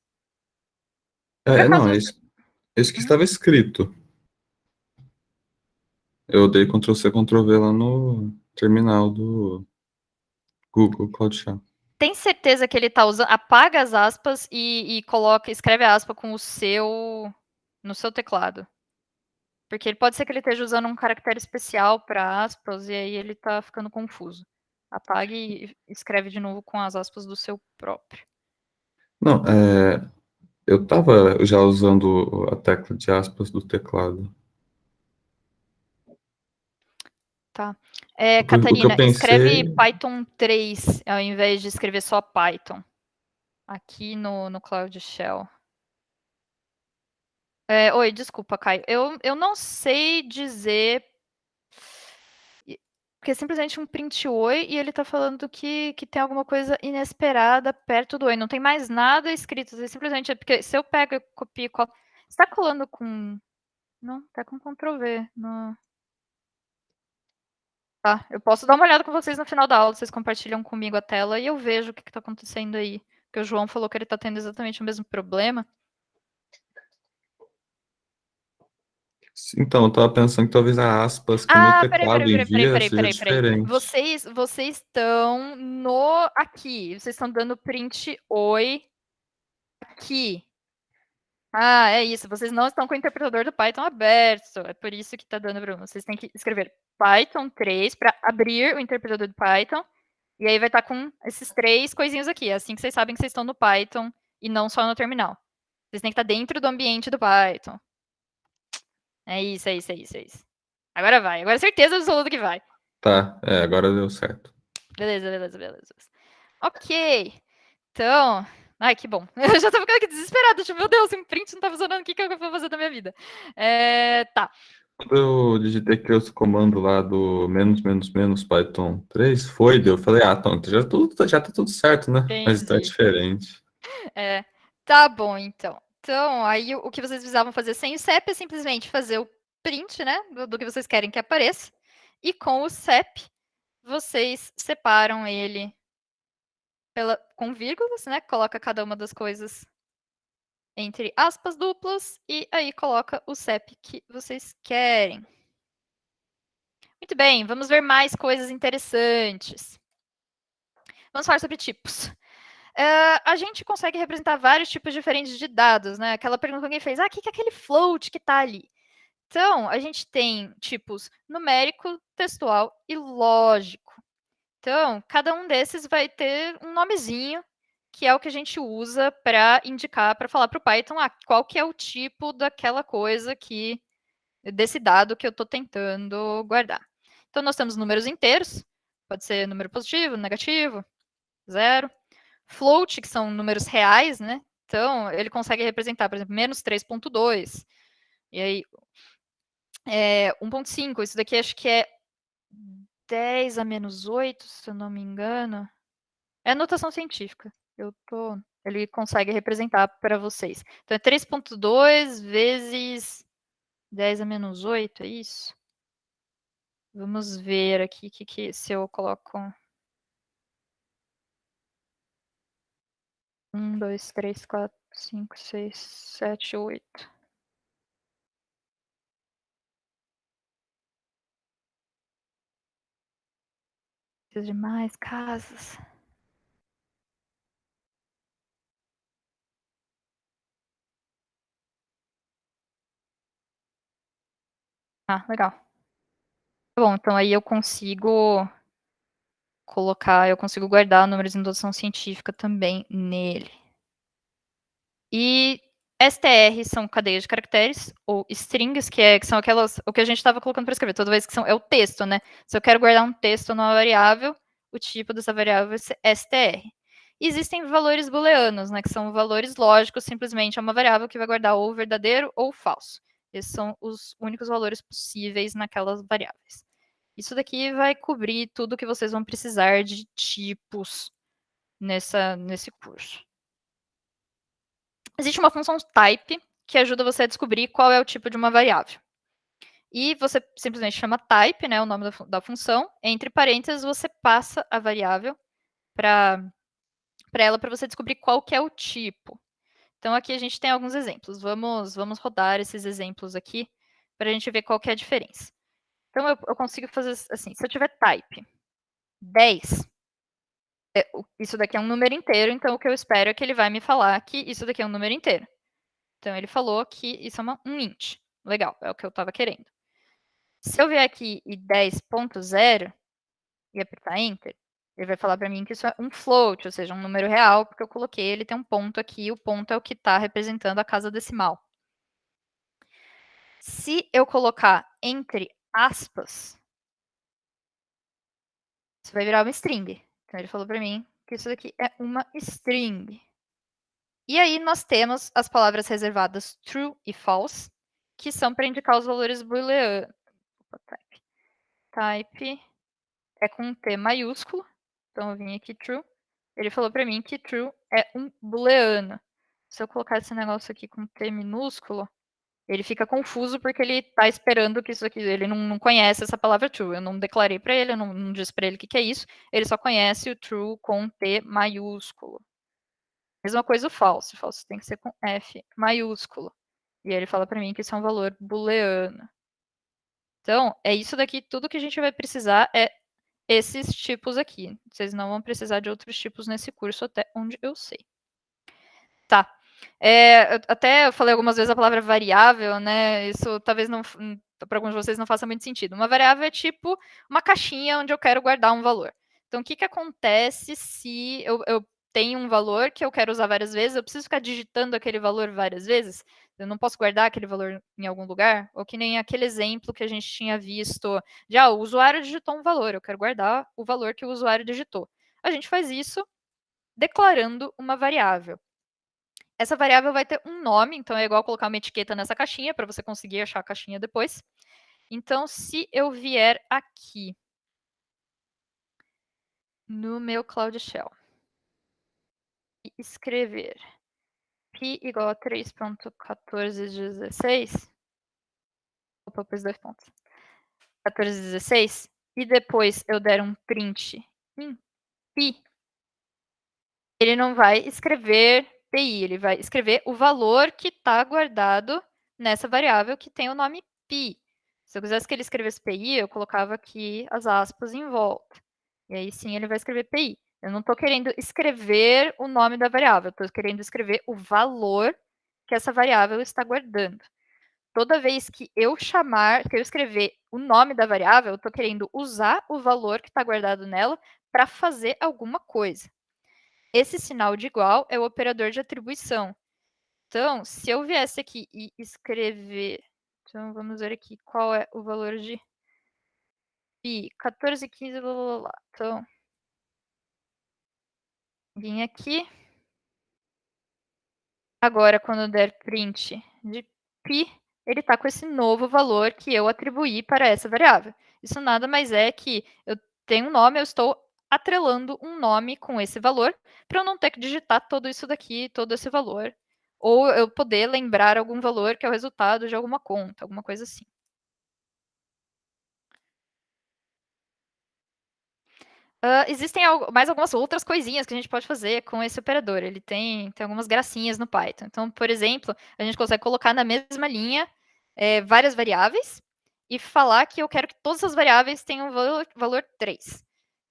S12: Não, é isso que estava escrito. Eu dei Ctrl+C, Ctrl+V lá no terminal do Google Cloud Shell.
S1: Tem certeza que ele tá usando... Apaga as aspas e escreve a aspa com no seu teclado. Porque ele pode ser que ele esteja usando um caractere especial para aspas e aí ele tá ficando confuso. Apague e escreve de novo com as aspas do seu próprio.
S12: Não, eu estava já usando a tecla de aspas do teclado.
S1: Tá.
S12: O que eu
S1: Catarina, escreve
S12: pensei...
S1: Python 3 ao invés de escrever só Python. Aqui no Cloud Shell. Oi, desculpa, Caio. Eu não sei dizer... Porque é simplesmente um print oi e ele tá falando que tem alguma coisa inesperada perto do oi. Não tem mais nada escrito. Simplesmente porque se eu pego e copio e colo... Você tá colando com... Não, tá com Ctrl V. No... Tá, eu posso dar uma olhada com vocês no final da aula. Vocês compartilham comigo a tela e eu vejo o que tá acontecendo aí. Porque o João falou que ele tá tendo exatamente o mesmo problema.
S12: Então, eu estava pensando que talvez a aspas que no teclado envia seja diferente.
S1: Vocês estão aqui. Vocês estão dando print oi aqui. Ah, é isso. Vocês não estão com o interpretador do Python aberto. É por isso que está dando problema. Vocês têm que escrever Python 3 para abrir o interpretador do Python. E aí vai estar com esses 3 coisinhos aqui. É assim que vocês sabem que vocês estão no Python e não só no terminal. Vocês têm que estar dentro do ambiente do Python. É isso. Agora vai. Agora é certeza absoluta que vai.
S12: Tá, agora deu certo.
S1: Beleza. Ok. Então... Ai, que bom. Eu já tô ficando aqui desesperada. Tipo, meu Deus, um print não tá funcionando. O que eu vou fazer da minha vida? Tá.
S12: Quando eu digitei aqui os comandos lá do Python 3, deu. Eu falei, então já tá tudo certo, né?
S1: Entendi.
S12: Mas tá diferente.
S1: Tá bom, então. Então, aí o que vocês precisavam fazer sem o CEP é simplesmente fazer o print, né? Do que vocês querem que apareça. E com o CEP, vocês separam ele com vírgulas, né? Coloca cada uma das coisas entre aspas duplas e aí coloca o CEP que vocês querem. Muito bem, vamos ver mais coisas interessantes. Vamos falar sobre tipos. A gente consegue representar vários tipos diferentes de dados, né? Aquela pergunta que alguém fez, o que é aquele float que está ali? Então, a gente tem tipos numérico, textual e lógico. Então, cada um desses vai ter um nomezinho, que é o que a gente usa para indicar, para falar para o Python qual que é o tipo daquela coisa desse dado que eu estou tentando guardar. Então, nós temos números inteiros, pode ser número positivo, negativo, 0. Float, que são números reais, né? Então, ele consegue representar, por exemplo, menos 3.2. E aí, 1.5, isso daqui acho que é 10 a menos 8, se eu não me engano. É notação científica. Ele consegue representar para vocês. Então, é 3.2 vezes 10 a menos 8, é isso? Vamos ver aqui se eu coloco... 1, 2, 3, 4, 5, 6, 7, 8. Preciso de mais casas. Legal. Tá bom, então aí eu consigo guardar números de notação científica também nele. E str são cadeias de caracteres, ou strings, que são aquelas, o que a gente estava colocando para escrever, toda vez que é o texto, né? Se eu quero guardar um texto numa variável, o tipo dessa variável vai ser str. E existem valores booleanos, né, que são valores lógicos, simplesmente é uma variável que vai guardar ou verdadeiro ou falso. Esses são os únicos valores possíveis naquelas variáveis. Isso daqui vai cobrir tudo que vocês vão precisar de tipos nesse curso. Existe uma função type que ajuda você a descobrir qual é o tipo de uma variável. E você simplesmente chama type, né, o nome da função, entre parênteses você passa a variável para ela para você descobrir qual que é o tipo. Então aqui a gente tem alguns exemplos. Vamos rodar esses exemplos aqui para a gente ver qual que é a diferença. Então eu consigo fazer assim, se eu tiver type 10, Isso daqui é um número inteiro, então o que eu espero é que ele vai me falar que isso daqui é um número inteiro. Então ele falou que isso é um int. Legal, é o que eu estava querendo. Se eu vier aqui e 10.0 e apertar Enter, ele vai falar para mim que isso é um float, ou seja, um número real, porque eu coloquei, ele tem um ponto aqui, o ponto é o que está representando a casa decimal. Se eu colocar entre aspas, isso vai virar uma string. Então ele falou para mim que isso daqui é uma string. E aí nós temos as palavras reservadas true e false, que são para indicar os valores booleanos. Type é com T maiúsculo. Então eu vim aqui true. Ele falou para mim que true é um booleano. Se eu colocar esse negócio aqui com T minúsculo, ele fica confuso porque ele está esperando que isso aqui, ele não conhece essa palavra true. Eu não declarei para ele, eu não disse para ele o que é isso. Ele só conhece o true com T maiúsculo. Mesma coisa o false. O false tem que ser com F maiúsculo. E ele fala para mim que isso é um valor booleano. Então, é isso daqui, tudo que a gente vai precisar é esses tipos aqui. Vocês não vão precisar de outros tipos nesse curso, até onde eu sei. Tá. Até eu falei algumas vezes a palavra variável, né? Isso talvez não, para alguns de vocês não faça muito sentido. Uma variável é tipo uma caixinha onde eu quero guardar um valor. Então, o que acontece se eu tenho um valor que eu quero usar várias vezes? Eu preciso ficar digitando aquele valor várias vezes? Eu não posso guardar aquele valor em algum lugar? Ou que nem aquele exemplo que a gente tinha visto de, o usuário digitou um valor, eu quero guardar o valor que o usuário digitou. A gente faz isso declarando uma variável. Essa variável vai ter um nome, então é igual colocar uma etiqueta nessa caixinha, para você conseguir achar a caixinha depois. Então, se eu vier aqui no meu Cloud Shell e escrever pi igual a 3.1416, opa, pus 2 pontos, 1416, e depois eu der um print em pi, ele não vai escrever PI, ele vai escrever o valor que está guardado nessa variável que tem o nome pi. Se eu quisesse que ele escrevesse PI, eu colocava aqui as aspas em volta. E aí sim ele vai escrever PI. Eu não estou querendo escrever o nome da variável, eu estou querendo escrever o valor que essa variável está guardando. Toda vez que eu escrever o nome da variável, eu estou querendo usar o valor que está guardado nela para fazer alguma coisa. Esse sinal de igual é o operador de atribuição. Então, se eu viesse aqui e escrever... Então, vamos ver aqui qual é o valor de pi. 14, 15, blá, blá, blá. Então, vim aqui. Agora, quando eu der print de pi, ele está com esse novo valor que eu atribuí para essa variável. Isso nada mais é que eu tenho um nome, eu estou atrelando um nome com esse valor, para eu não ter que digitar tudo isso daqui, todo esse valor. Ou eu poder lembrar algum valor que é o resultado de alguma conta, alguma coisa assim. Existem mais algumas outras coisinhas que a gente pode fazer com esse operador. Ele tem algumas gracinhas no Python. Então, por exemplo, a gente consegue colocar na mesma linha várias variáveis e falar que eu quero que todas as variáveis tenham valor 3.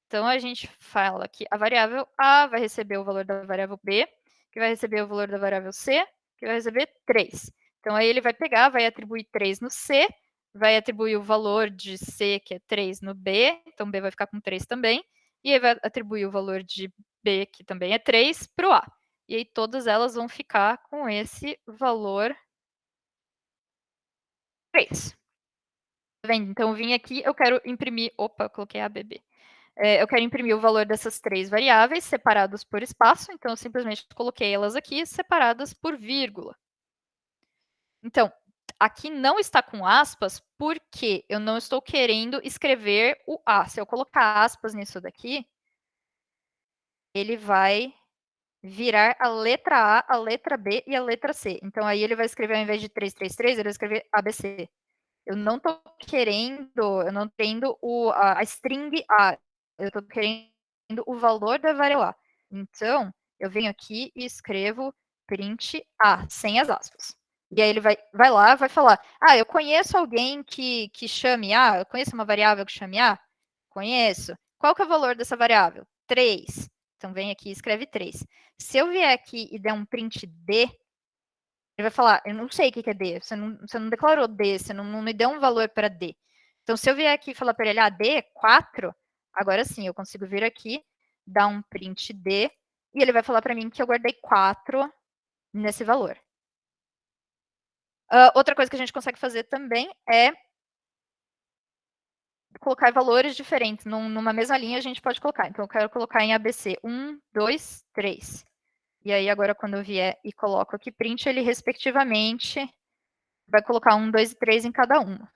S1: Então, a gente fala que a variável A vai receber o valor da variável B, que vai receber o valor da variável C, que vai receber 3. Então, aí ele vai pegar, vai atribuir 3 no C, vai atribuir o valor de C, que é 3, no B, então B vai ficar com 3 também, e aí vai atribuir o valor de B, que também é 3, para o A. E aí todas elas vão ficar com esse valor 3. Tá vendo? Então, eu vim aqui, eu quero imprimir... Opa, eu coloquei ABB. Eu quero imprimir o valor dessas 3 variáveis separadas por espaço, então eu simplesmente coloquei elas aqui separadas por vírgula. Então, aqui não está com aspas porque eu não estou querendo escrever o A. Se eu colocar aspas nisso daqui, ele vai virar a letra A, a letra B e a letra C. Então, aí ele vai escrever, ao invés de 333, ele vai escrever ABC. Eu não estou querendo, a string A. Eu estou querendo o valor da variável A. Então, eu venho aqui e escrevo print A, sem as aspas. E aí ele vai lá, vai falar, eu conheço alguém que chame A, eu conheço uma variável que chame A? Conheço. Qual que é o valor dessa variável? 3. Então, vem aqui e escreve 3. Se eu vier aqui e der um print D, ele vai falar, eu não sei o que é D, você não declarou D, você não me deu um valor para D. Então, se eu vier aqui e falar para ele, D é 4, agora sim, eu consigo vir aqui, dar um print D, e ele vai falar para mim que eu guardei 4 nesse valor. Outra coisa que a gente consegue fazer também é colocar valores diferentes. Numa mesma linha, a gente pode colocar. Então, eu quero colocar em ABC 1, 2, 3. E aí, agora, quando eu vier e coloco aqui print, ele, respectivamente, vai colocar 1, 2 e 3 em cada uma.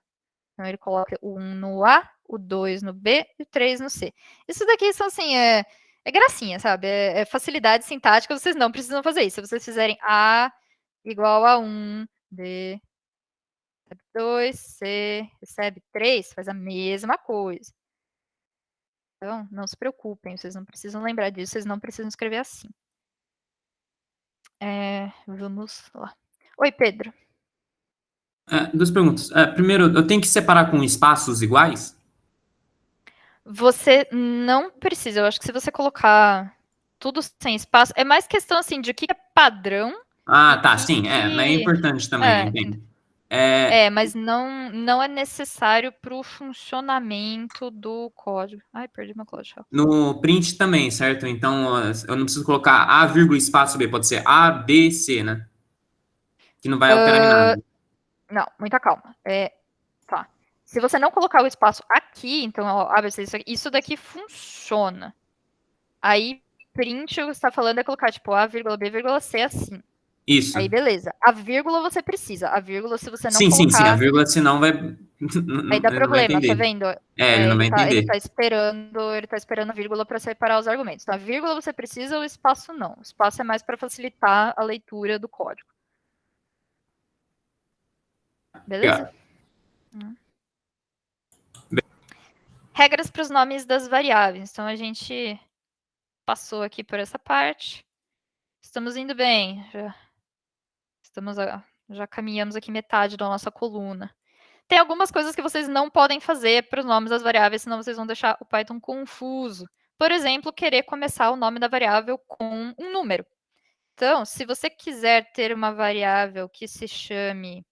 S1: Então, ele coloca o 1 no A, o 2 no B e o 3 no C. Isso daqui são, assim, é gracinha, sabe? É facilidade sintática, vocês não precisam fazer isso. Se vocês fizerem A igual a 1, B recebe 2, C recebe 3, faz a mesma coisa. Então, não se preocupem, vocês não precisam lembrar disso, vocês não precisam escrever assim. Vamos lá. Oi, Pedro.
S9: 2 perguntas. Primeiro, eu tenho que separar com espaços iguais?
S1: Você não precisa, eu acho que se você colocar tudo sem espaço, é mais questão, assim, de o que é padrão.
S9: Tá, sim, mas é importante também, entendo.
S1: Mas não é necessário para o funcionamento do código. Ai, perdi meu código.
S9: No print também, certo? Então, eu não preciso colocar A, vírgula, espaço B, pode ser A, B, C, né? Que não vai alterar em nada.
S1: Não, muita calma. Tá. Se você não colocar o espaço aqui, então, ó, ABC, isso daqui funciona. Aí, print, o que você está falando é colocar, tipo, A, vírgula, B, vírgula, C, assim.
S9: Isso.
S1: Aí, beleza. A vírgula você precisa. A vírgula, se você não
S9: Sim,
S1: colocar...
S9: sim, a vírgula, senão vai...
S1: Aí dá problema, tá vendo?
S9: Ele não vai entender.
S1: Ele tá esperando a vírgula para separar os argumentos. Então, a vírgula você precisa, o espaço não. O espaço é mais para facilitar a leitura do código. Beleza? Regras para os nomes das variáveis. Então, a gente passou aqui por essa parte. Estamos indo bem. Já caminhamos aqui metade da nossa coluna. Tem algumas coisas que vocês não podem fazer para os nomes das variáveis, senão vocês vão deixar o Python confuso. Por exemplo, querer começar o nome da variável com um número. Então, se você quiser ter uma variável que se chame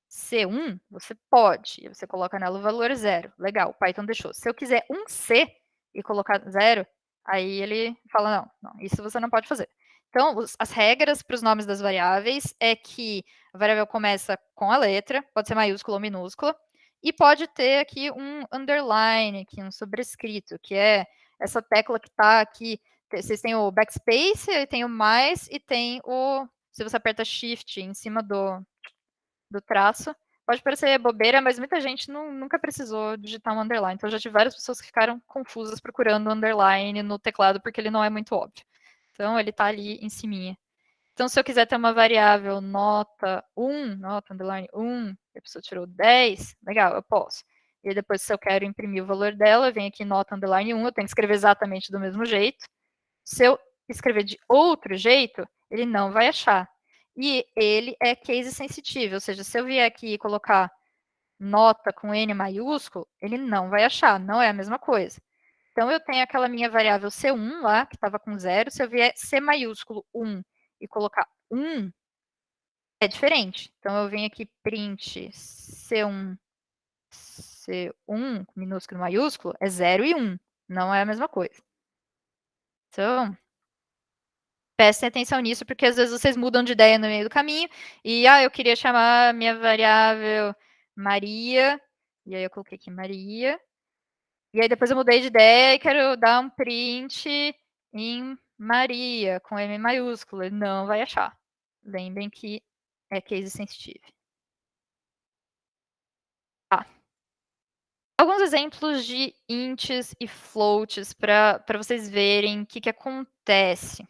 S1: C1, você pode. Você coloca nela o valor 0. Legal, o Python deixou. Se eu quiser um C e colocar 0, aí ele fala, não, isso você não pode fazer. Então, as regras para os nomes das variáveis é que a variável começa com a letra, pode ser maiúscula ou minúscula, e pode ter aqui um underline, aqui um sobrescrito, que é essa tecla que está aqui. Vocês têm o backspace, tem o mais e tem o... Se você aperta Shift em cima do traço, pode parecer bobeira, mas muita gente nunca precisou digitar um underline. Então, eu já tive várias pessoas que ficaram confusas procurando underline no teclado, porque ele não é muito óbvio. Então, ele está ali em cima. Então, se eu quiser ter uma variável nota 1, nota underline 1, a pessoa tirou 10, legal, eu posso. E depois, se eu quero imprimir o valor dela, eu venho aqui nota underline 1, eu tenho que escrever exatamente do mesmo jeito. Se eu escrever de outro jeito, ele não vai achar. E ele é case sensitivo, ou seja, se eu vier aqui e colocar nota com N maiúsculo, ele não vai achar, não é a mesma coisa. Então, eu tenho aquela minha variável C1 lá, que estava com 0, se eu vier C maiúsculo 1 e colocar 1, é diferente. Então, eu venho aqui print C1, minúsculo maiúsculo, é 0 e 1, não é a mesma coisa. Então, prestem atenção nisso, porque às vezes vocês mudam de ideia no meio do caminho, e eu queria chamar minha variável Maria, e aí eu coloquei aqui Maria, e aí depois eu mudei de ideia e quero dar um print em Maria, com M maiúsculo, ele não vai achar. Lembrem que é case sensitive. Alguns exemplos de ints e floats para vocês verem o que acontece.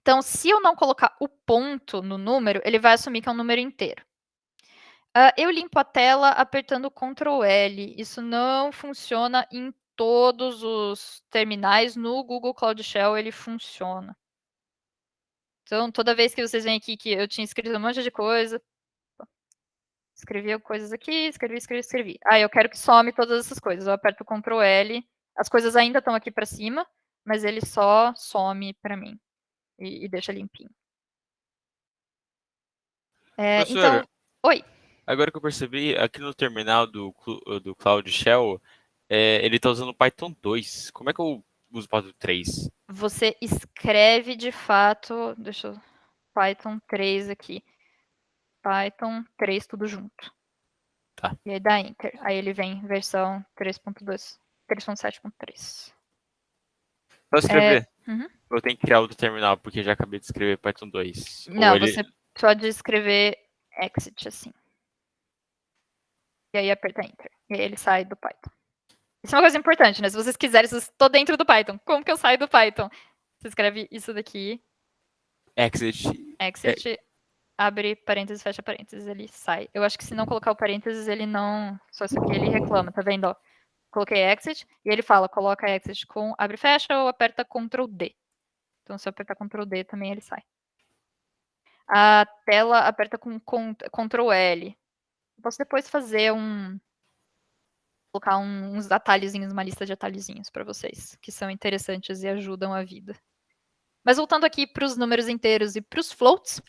S1: Então, se eu não colocar o ponto no número, ele vai assumir que é um número inteiro. Eu limpo a tela apertando Ctrl L. Isso não funciona em todos os terminais. No Google Cloud Shell, ele funciona. Então, toda vez que vocês veem aqui que eu tinha escrito um monte de coisa, escrevi coisas aqui, escrevi. Eu quero que some todas essas coisas. Eu aperto Ctrl L. As coisas ainda estão aqui para cima, mas ele só some para mim e deixa limpinho.
S13: Professora,
S1: Então, oi.
S13: agora que eu percebi, aqui no terminal do Cloud Shell, ele tá usando Python 2. Como é que eu uso Python 3?
S1: Você escreve de fato, deixa eu, Python 3 aqui. Python 3 tudo junto.
S13: Tá.
S1: E aí dá Enter. Aí ele vem versão 3.2, 3.7.3.
S13: Pra escrever,
S1: Uhum.
S13: eu tenho que criar outro terminal, porque já acabei de escrever Python 2.
S1: Não,
S13: Ou ele...
S1: você pode escrever exit assim. E aí aperta Enter. E aí ele sai do Python. Isso é uma coisa importante, né? Se vocês quiserem, se eu estou dentro do Python, como que eu saio do Python? Você escreve isso daqui.
S13: Exit.
S1: Exit, abre parênteses, fecha parênteses, ele sai. Eu acho que se não colocar o parênteses, ele não... Só isso aqui ele reclama, tá vendo? Ó, coloquei exit, e ele fala, coloca exit com abre e fecha ou aperta Ctrl D. Então se eu apertar Ctrl D também ele sai. A tela aperta com Ctrl L. Eu posso depois fazer colocar uns atalhozinhos, uma lista de atalhozinhos para vocês, que são interessantes e ajudam a vida. Mas voltando aqui para os números inteiros e para os floats,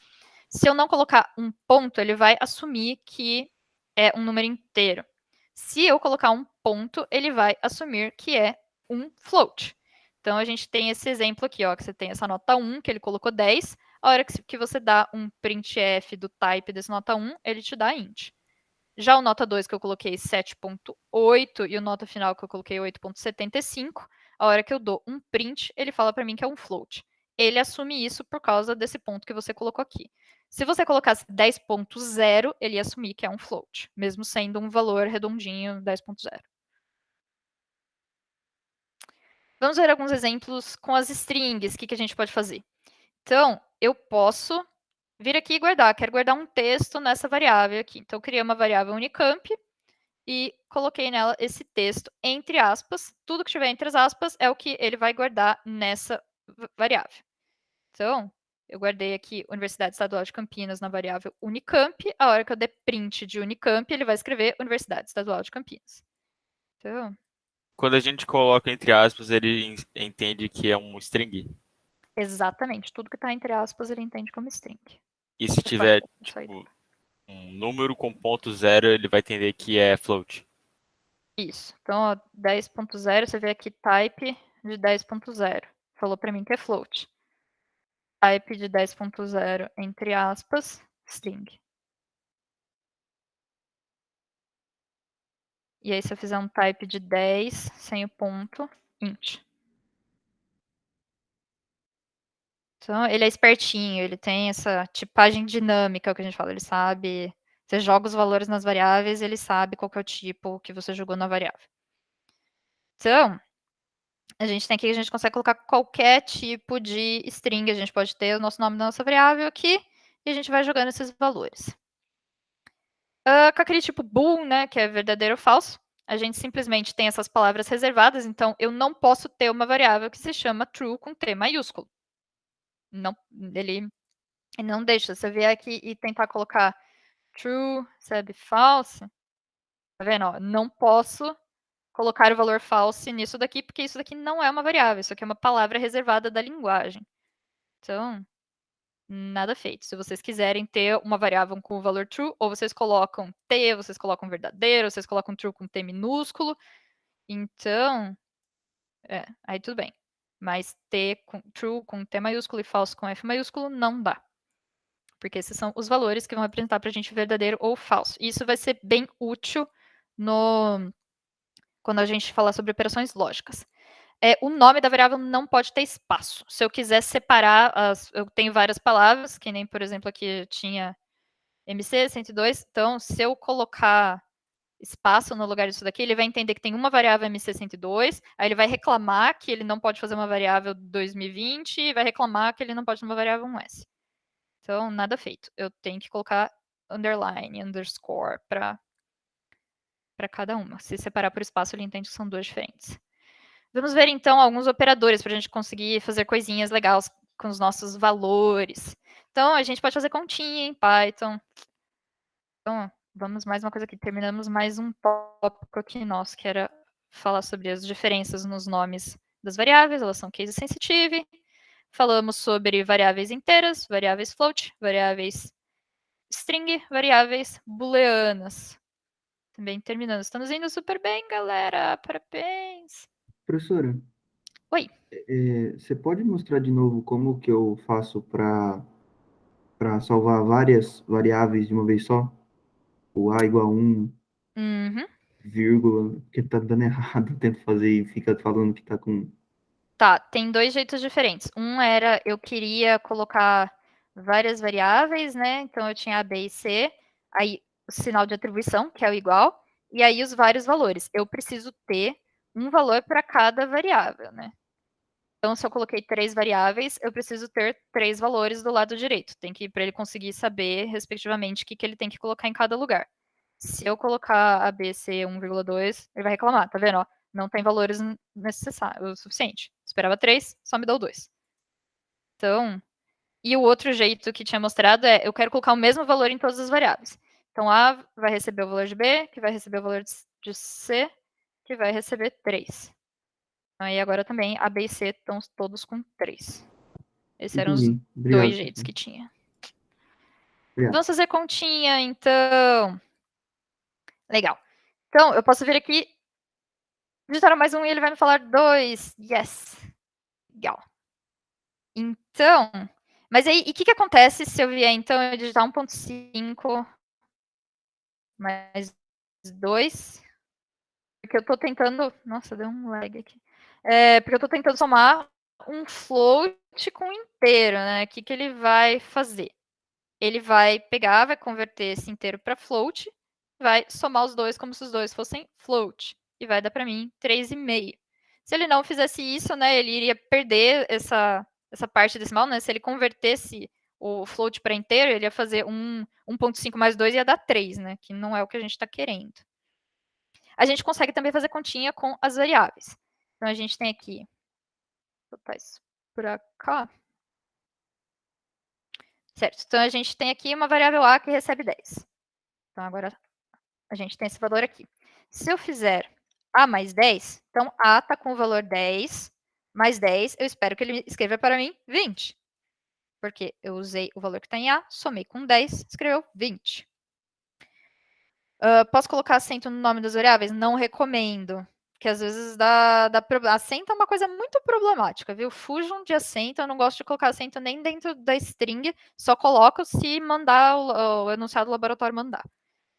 S1: se eu não colocar um ponto, ele vai assumir que é um número inteiro. Se eu colocar um ponto, ele vai assumir que é um float. Então, a gente tem esse exemplo aqui, ó, que você tem essa nota 1, que ele colocou 10. A hora que você dá um printf do type desse nota 1, ele te dá int. Já o nota 2, que eu coloquei 7.8, e o nota final, que eu coloquei 8.75, a hora que eu dou um print, ele fala para mim que é um float. Ele assume isso por causa desse ponto que você colocou aqui. Se você colocasse 10.0, ele ia assumir que é um float, mesmo sendo um valor redondinho 10.0. Vamos ver alguns exemplos com as strings, o que a gente pode fazer. Então, eu posso vir aqui e guardar. Quero guardar um texto nessa variável aqui. Então, eu criei uma variável unicamp e coloquei nela esse texto entre aspas. Tudo que tiver entre as aspas é o que ele vai guardar nessa variável. Então, eu guardei aqui Universidade Estadual de Campinas na variável unicamp. A hora que eu der print de unicamp, ele vai escrever Universidade Estadual de Campinas. Então,
S13: Quando a gente coloca entre aspas, ele entende que é um string.
S1: exatamente. Tudo que está entre aspas, ele entende como string.
S13: E se tiver tipo, um número com ponto zero, ele vai entender que é float.
S1: Isso. Então, 10.0, você vê aqui type de 10.0. Falou para mim que é float. Type de 10.0, entre aspas, string. E aí, se eu fizer um type de 10, sem o ponto, int. Então, ele é espertinho, ele tem essa tipagem dinâmica, que a gente fala, ele sabe... Você joga os valores nas variáveis, ele sabe qual que é o tipo que você jogou na variável. Então, a gente tem aqui, a gente consegue colocar qualquer tipo de string, a gente pode ter o nosso nome da nossa variável aqui, e a gente vai jogando esses valores. Com aquele tipo bool, né, que é verdadeiro ou falso, a gente simplesmente tem essas palavras reservadas, então eu não posso ter uma variável que se chama true com T maiúsculo. Não, ele não deixa. Você vier aqui e tentar colocar true, sabe, false, tá vendo? Ó, não posso colocar o valor false nisso daqui, porque isso daqui não é uma variável, isso aqui é uma palavra reservada da linguagem. Então, nada feito. Se vocês quiserem ter uma variável com o valor true, ou vocês colocam T, vocês colocam verdadeiro, vocês colocam true com T minúsculo. Então, aí tudo bem. Mas true com T maiúsculo e false com F maiúsculo não dá. Porque esses são os valores que vão representar para a gente verdadeiro ou falso. E isso vai ser bem útil quando a gente falar sobre operações lógicas. O nome da variável não pode ter espaço. Se eu quiser separar, eu tenho várias palavras, que nem, por exemplo, aqui tinha MC102. Então, se eu colocar espaço no lugar disso daqui, ele vai entender que tem uma variável MC102, aí ele vai reclamar que ele não pode fazer uma variável 2020 e vai reclamar que ele não pode fazer uma variável 1S. Então, nada feito. Eu tenho que colocar underline, underscore para cada uma. Se separar por espaço, ele entende que são duas diferentes. Vamos ver, então, alguns operadores para a gente conseguir fazer coisinhas legais com os nossos valores. Então, a gente pode fazer continha em Python. Então, vamos mais uma coisa aqui. Terminamos mais um tópico aqui nosso, que era falar sobre as diferenças nos nomes das variáveis, elas são case sensitive. Falamos sobre variáveis inteiras, variáveis float, variáveis string, variáveis booleanas. Também terminando. Estamos indo super bem, galera. Parabéns.
S4: Professora,
S1: Oi.
S4: você pode mostrar de novo como que eu faço para salvar várias variáveis de uma vez só? O A igual a 1,
S1: Uhum.
S4: vírgula, porque tá dando errado. Eu tento fazer e fica falando que tá com...
S1: Tá, tem 2 jeitos diferentes. Um era, eu queria colocar várias variáveis, né? Então eu tinha A, B e C, aí o sinal de atribuição, que é o igual, e aí os vários valores. Eu preciso ter um valor para cada variável, né? Então, se eu coloquei 3 variáveis, eu preciso ter 3 valores do lado direito. Tem que, para ele conseguir saber, respectivamente, o que ele tem que colocar em cada lugar. Se eu colocar A, B, C 1,2, ele vai reclamar, tá vendo? Ó, não tem valores necessários, o suficiente. Esperava 3, só me deu 2. Então, e o outro jeito que tinha mostrado é, eu quero colocar o mesmo valor em todas as variáveis. Então, A vai receber o valor de B, que vai receber o valor de C, que vai receber 3. Aí agora também A, B e C estão todos com 3. Esses eram os
S4: Entendi.
S1: 2
S4: Obrigado,
S1: jeitos
S4: professor.
S1: que tinha.
S4: Obrigado.
S1: Vamos fazer continha, então. Legal. Então, eu posso vir aqui, digitar mais um e ele vai me falar 2. Yes. Legal. Então, mas aí, e o que acontece se eu vier, então, eu digitar 1.5 mais 2? Porque eu tô tentando... Nossa, deu um lag aqui. Porque eu tô tentando somar um float com um inteiro, né? O que ele vai fazer? Ele vai pegar, vai converter esse inteiro para float, vai somar os dois como se os dois fossem float, e vai dar para mim 3,5. Se ele não fizesse isso, né, ele iria perder essa parte decimal, né? Se ele convertesse o float para inteiro, ele ia fazer 1.5 mais 2 ia dar 3, né? Que não é o que a gente está querendo. A gente consegue também fazer continha com as variáveis. Então, a gente tem aqui... Vou botar isso para cá. Certo. Então, a gente tem aqui uma variável A que recebe 10. Então, agora a gente tem esse valor aqui. Se eu fizer A mais 10, então A está com o valor 10, mais 10, eu espero que ele escreva para mim 20. Porque eu usei o valor que está em A, somei com 10, escreveu 20. Posso colocar acento no nome das variáveis? Não recomendo. Porque às vezes dá problema. Acento é uma coisa muito problemática, viu? Fujam de acento, eu não gosto de colocar acento nem dentro da string, só coloco se mandar o enunciado do laboratório mandar.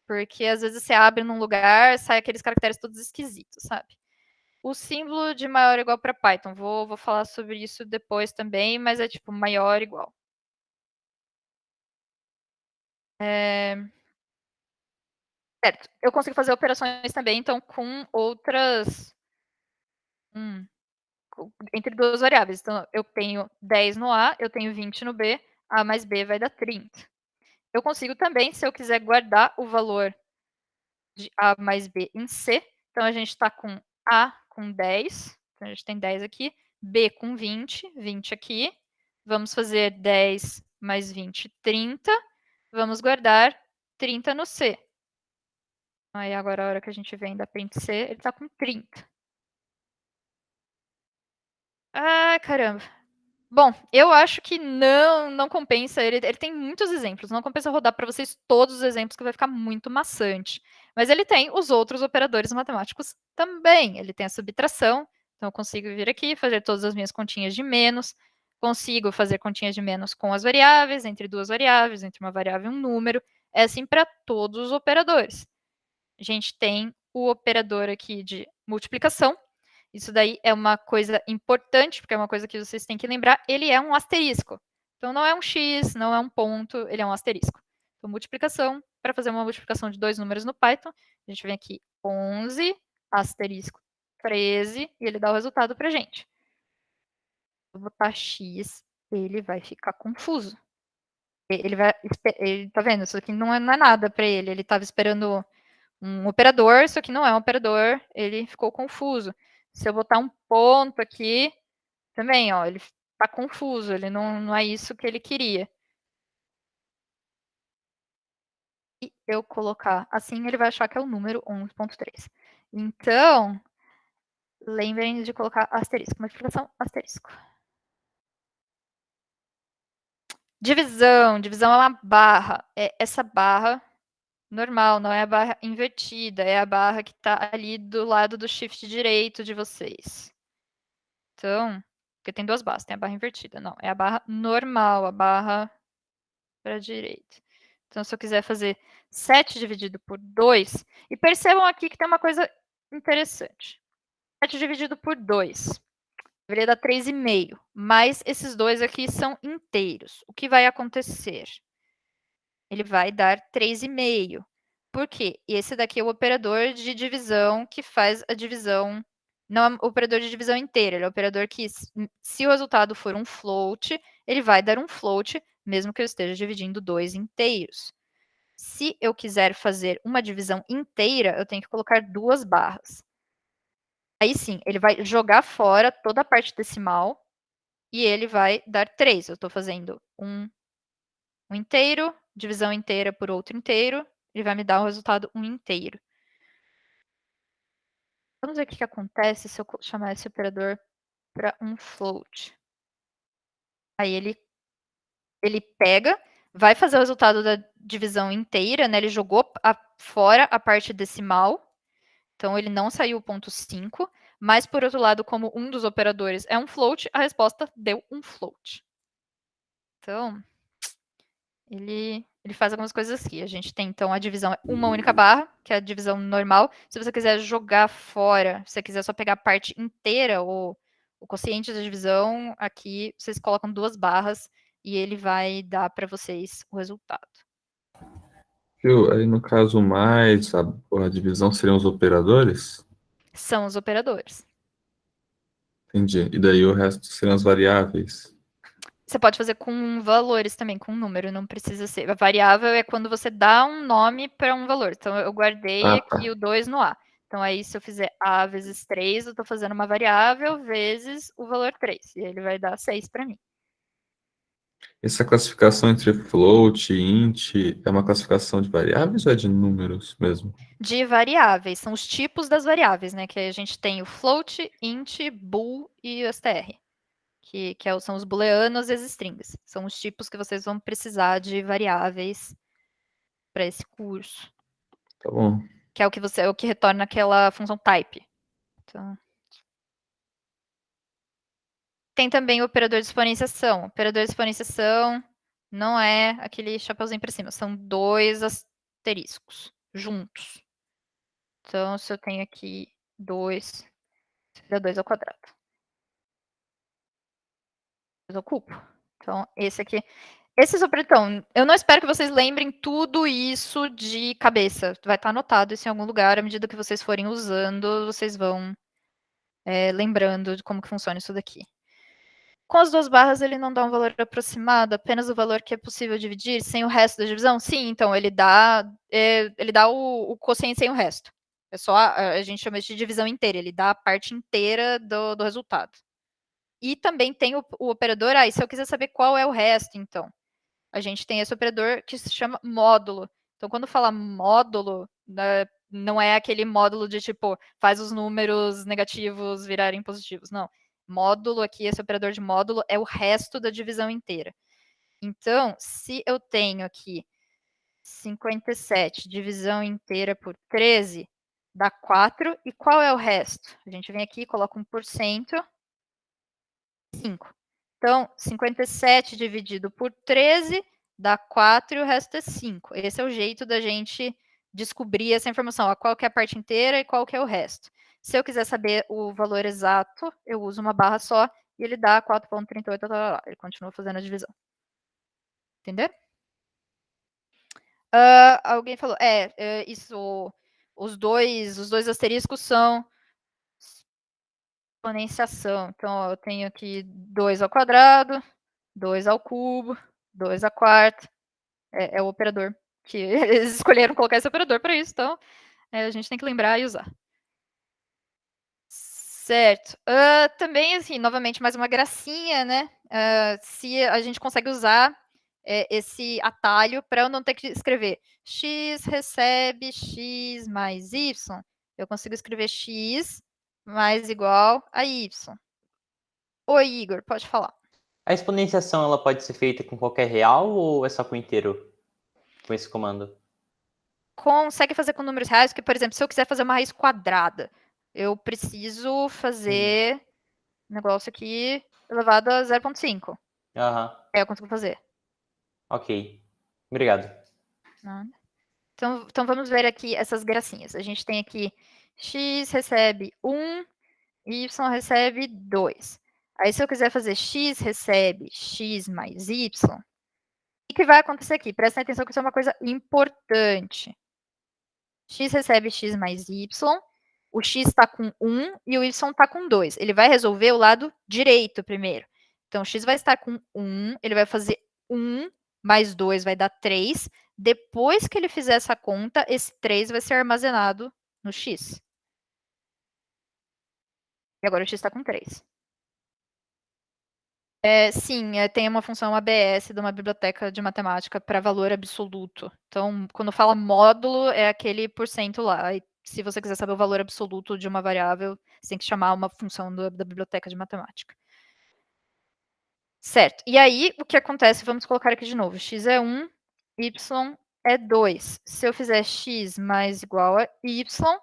S1: Porque às vezes você abre num lugar, sai aqueles caracteres todos esquisitos, sabe? O símbolo de maior ou igual para Python, vou falar sobre isso depois também, mas é tipo maior igual. Certo, eu consigo fazer operações também, então, com outras... entre duas variáveis. Então, eu tenho 10 no A, eu tenho 20 no B, A mais B vai dar 30. Eu consigo também, se eu quiser guardar o valor de A mais B em C, então a gente está com A com 10, então a gente tem 10 aqui, B com 20, 20 aqui, vamos fazer 10 mais 20, 30, vamos guardar 30 no C. Aí agora a hora que a gente vem da print C, ele está com 30. Ah, caramba. Bom, eu acho que não compensa, ele tem muitos exemplos, não compensa rodar para vocês todos os exemplos, que vai ficar muito maçante. Mas ele tem os outros operadores matemáticos também. Ele tem a subtração, então eu consigo vir aqui, fazer todas as minhas continhas de menos, consigo fazer continhas de menos com as variáveis, entre duas variáveis, entre uma variável e um número, é assim para todos os operadores. A gente tem o operador aqui de multiplicação. Isso daí é uma coisa importante, porque é uma coisa que vocês têm que lembrar. Ele é um asterisco. Então, não é um x, não é um ponto, ele é um asterisco. Então, multiplicação, para fazer uma multiplicação de dois números no Python, a gente vem aqui 11, asterisco 13, e ele dá o resultado para a gente. Se eu botar x, ele vai ficar confuso. Ele tá vendo? Isso aqui não é nada para ele. Ele estava esperando um operador, isso aqui não é um operador, ele ficou confuso. Se eu botar um ponto aqui, também, ó, ele está confuso, ele não é isso que ele queria. E eu colocar assim, ele vai achar que é o número 11.3. Então, lembrem de colocar asterisco. Multiplicação, asterisco. Divisão. Divisão é uma barra. É essa barra normal, não é a barra invertida. É a barra que está ali do lado do shift direito de vocês. Então, porque tem duas barras. Tem a barra invertida. Não, é a barra normal, a barra para a direita. Então, se eu quiser fazer 7 dividido por 2, e percebam aqui que tem uma coisa interessante. 7 dividido por 2 deveria dar 3,5, mas esses dois aqui são inteiros. O que vai acontecer? Ele vai dar 3,5. Por quê? Esse daqui é o operador de divisão que faz a divisão. Não é o operador de divisão inteira, ele é o operador que, se o resultado for um float, ele vai dar um float, mesmo que eu esteja dividindo 2 inteiros. Se eu quiser fazer uma divisão inteira, eu tenho que colocar 2 barras. Aí sim, ele vai jogar fora toda a parte decimal e ele vai dar 3. Eu estou fazendo um inteiro, divisão inteira por outro inteiro, ele vai me dar o resultado 1 inteiro. Vamos ver o que acontece se eu chamar esse operador para um float. Aí ele pega, vai fazer o resultado da divisão inteira, né? Ele jogou fora a parte decimal, então ele não saiu o ponto 5, mas por outro lado, como um dos operadores é um float, a resposta deu um float. Então, ele faz algumas coisas aqui. A gente tem, então, a divisão uma única barra, que é a divisão normal. Se você quiser jogar fora, se você quiser só pegar a parte inteira, o quociente da divisão, aqui vocês colocam 2 barras e ele vai dar para vocês o resultado.
S12: Viu? Aí no caso mais, a divisão seriam os operadores?
S1: São os operadores.
S12: Entendi. E daí o resto seriam as variáveis.
S1: Você pode fazer com valores também, com número, não precisa ser. A variável é quando você dá um nome para um valor. Então, eu guardei aqui o 2 no A. Então, aí, se eu fizer A vezes 3, eu estou fazendo uma variável vezes o valor 3. E ele vai dar 6 para mim.
S12: Essa classificação entre float e int é uma classificação de variáveis ou é de números mesmo?
S1: De variáveis, são os tipos das variáveis, né? Que a gente tem o float, int, bool e o str. Que são os booleanos e as strings. São os tipos que vocês vão precisar de variáveis para esse curso.
S12: Tá bom.
S1: Que é o que retorna aquela função type. Então, tem também o operador de exponenciação. O operador de exponenciação não é aquele chapeuzinho para cima, são 2 asteriscos juntos. Então, se eu tenho aqui 2, dá 2 ao quadrado. 2 ao cubo. Então, esse aqui. Então, eu não espero que vocês lembrem tudo isso de cabeça. Vai estar anotado isso em algum lugar. À medida que vocês forem usando, vocês vão lembrando de como que funciona isso daqui. Com as 2 barras, ele não dá um valor aproximado, apenas o valor que é possível dividir sem o resto da divisão? Sim, então ele dá o quociente sem o resto. É só, a gente chama de divisão inteira, ele dá a parte inteira do resultado. E também tem o operador, e se eu quiser saber qual é o resto, então, a gente tem esse operador que se chama módulo. Então, quando fala módulo, não é aquele módulo de tipo, faz os números negativos virarem positivos, não. Módulo aqui, esse operador de módulo, é o resto da divisão inteira. Então, se eu tenho aqui 57 divisão inteira por 13, dá 4. E qual é o resto? A gente vem aqui, coloca 1%, 5. Então, 57 dividido por 13 dá 4 e o resto é 5. Esse é o jeito da gente descobrir essa informação, ó, qual que é a parte inteira e qual que é o resto. Se eu quiser saber o valor exato, eu uso uma barra só e ele dá 4,38, ele continua fazendo a divisão. Entendeu? Alguém falou, isso, os dois asteriscos são exponenciação. Então, eu tenho aqui 2 ao quadrado, 2 ao cubo, 2 à quarta. É o operador que eles escolheram colocar esse operador para isso, então a gente tem que lembrar e usar. Certo. Também, assim, novamente, mais uma gracinha, né? Se a gente consegue usar esse atalho para eu não ter que escrever x recebe x mais y, eu consigo escrever x mais igual a y. Oi, Igor, pode falar.
S10: A exponenciação ela pode ser feita com qualquer real ou é só com inteiro? Com esse comando?
S1: Consegue fazer com números reais, porque, por exemplo, se eu quiser fazer uma raiz quadrada, eu preciso fazer negócio aqui elevado a 0,5.
S10: Aham.
S1: É, eu consigo fazer.
S10: Ok. Obrigado.
S1: Nada. Então vamos ver aqui essas gracinhas. A gente tem aqui x recebe 1, y recebe 2. Aí se eu quiser fazer x recebe x mais y, o que vai acontecer aqui? Prestem atenção que isso é uma coisa importante. X recebe x mais y, o x está com 1 e o y está com 2. Ele vai resolver o lado direito primeiro. Então, x vai estar com 1, ele vai fazer 1 mais 2 vai dar 3. Depois que ele fizer essa conta, esse 3 vai ser armazenado no x. E agora o x está com 3. Sim, tem uma função ABS de uma biblioteca de matemática para valor absoluto. Então, quando fala módulo, é aquele porcento lá. E se você quiser saber o valor absoluto de uma variável, você tem que chamar uma função da biblioteca de matemática. Certo. E aí, o que acontece? Vamos colocar aqui de novo. X é 1, y é 2. Se eu fizer x mais igual a y,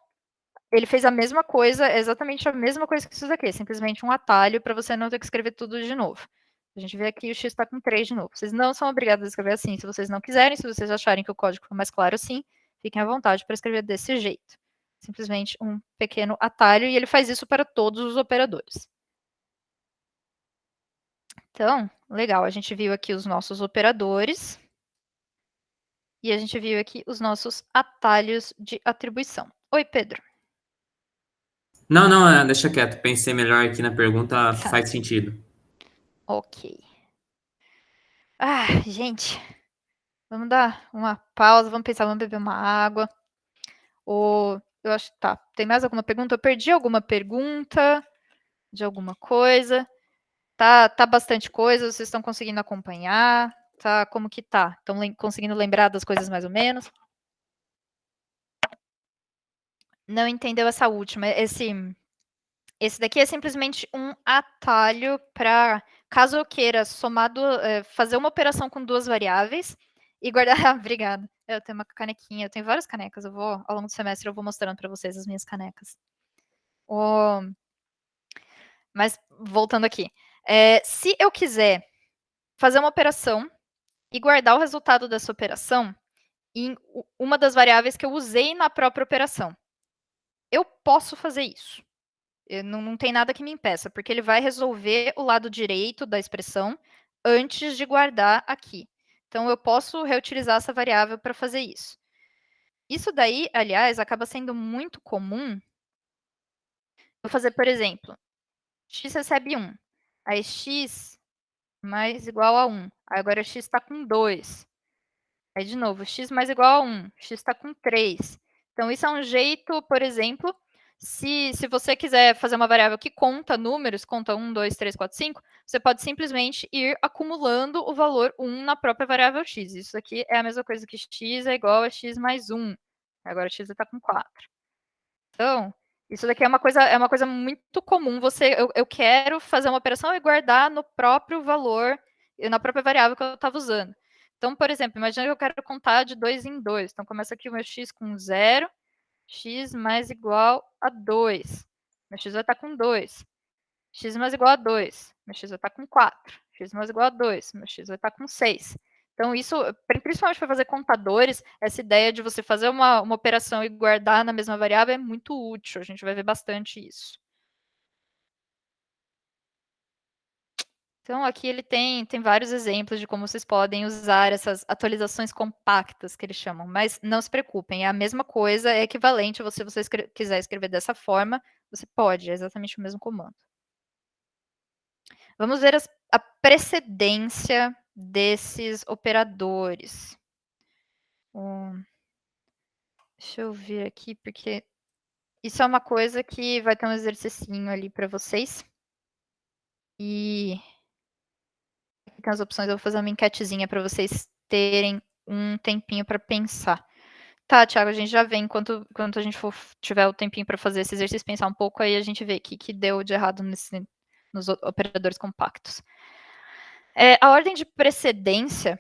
S1: ele fez a mesma coisa, exatamente a mesma coisa que isso daqui, simplesmente um atalho para você não ter que escrever tudo de novo. A gente vê aqui o x está com 3 de novo. Vocês não são obrigados a escrever assim se vocês não quiserem, se vocês acharem que o código ficou mais claro assim, fiquem à vontade para escrever desse jeito. Simplesmente um pequeno atalho, e ele faz isso para todos os operadores. Então, legal, a gente viu aqui os nossos operadores, e a gente viu aqui os nossos atalhos de atribuição. Oi, Pedro.
S9: Não, deixa quieto. Pensei melhor aqui na pergunta, faz sentido.
S1: Ok. Gente, vamos dar uma pausa, vamos pensar, vamos beber uma água. Eu acho que tá. Tem mais alguma pergunta? Eu perdi alguma pergunta de alguma coisa? Tá bastante coisa, vocês estão conseguindo acompanhar? Tá, como que tá? Estão conseguindo lembrar das coisas mais ou menos? Não entendeu essa última. Esse daqui é simplesmente um atalho para, caso eu queira fazer uma operação com duas variáveis e guardar. Obrigada. Eu tenho uma canequinha, eu tenho várias canecas. Ao longo do semestre, eu vou mostrando para vocês as minhas canecas. Mas, voltando aqui. Se eu quiser fazer uma operação e guardar o resultado dessa operação em uma das variáveis que eu usei na própria operação, eu posso fazer isso. Não tem nada que me impeça, porque ele vai resolver o lado direito da expressão antes de guardar aqui. Então, eu posso reutilizar essa variável para fazer isso. Isso daí, aliás, acaba sendo muito comum. Vou fazer, por exemplo, x recebe 1. Aí x mais igual a 1. Aí agora x está com 2. Aí, de novo, x mais igual a 1. X está com 3. Então, isso é um jeito, por exemplo, se você quiser fazer uma variável que conta números, conta 1, 2, 3, 4, 5, você pode simplesmente ir acumulando o valor 1 na própria variável x. Isso aqui é a mesma coisa que x é igual a x mais 1. Agora x está com 4. Então, isso daqui é uma coisa muito comum. Eu quero fazer uma operação e guardar no próprio valor, na própria variável que eu estava usando. Então, por exemplo, imagina que eu quero contar de 2 em 2. Então, começa aqui o meu x com 0, x mais igual a 2. Meu x vai estar com 2. X mais igual a 2. Meu x vai estar com 4. X mais igual a 2. Meu x vai estar com 6. Então, isso, principalmente para fazer contadores, essa ideia de você fazer uma operação e guardar na mesma variável é muito útil. A gente vai ver bastante isso. Então, aqui ele tem vários exemplos de como vocês podem usar essas atualizações compactas, que eles chamam. Mas não se preocupem, é a mesma coisa, é equivalente. Se você quiser escrever dessa forma, você pode, é exatamente o mesmo comando. Vamos ver a precedência desses operadores. Deixa eu ver aqui, porque isso é uma coisa que vai ter um exercicinho ali para vocês. E aqui tem as opções, eu vou fazer uma enquetezinha para vocês terem um tempinho para pensar. Tá, Thiago, a gente já vê enquanto a gente tiver o tempinho para fazer esse exercício, pensar um pouco, aí a gente vê o que deu de errado nos operadores compactos. A ordem de precedência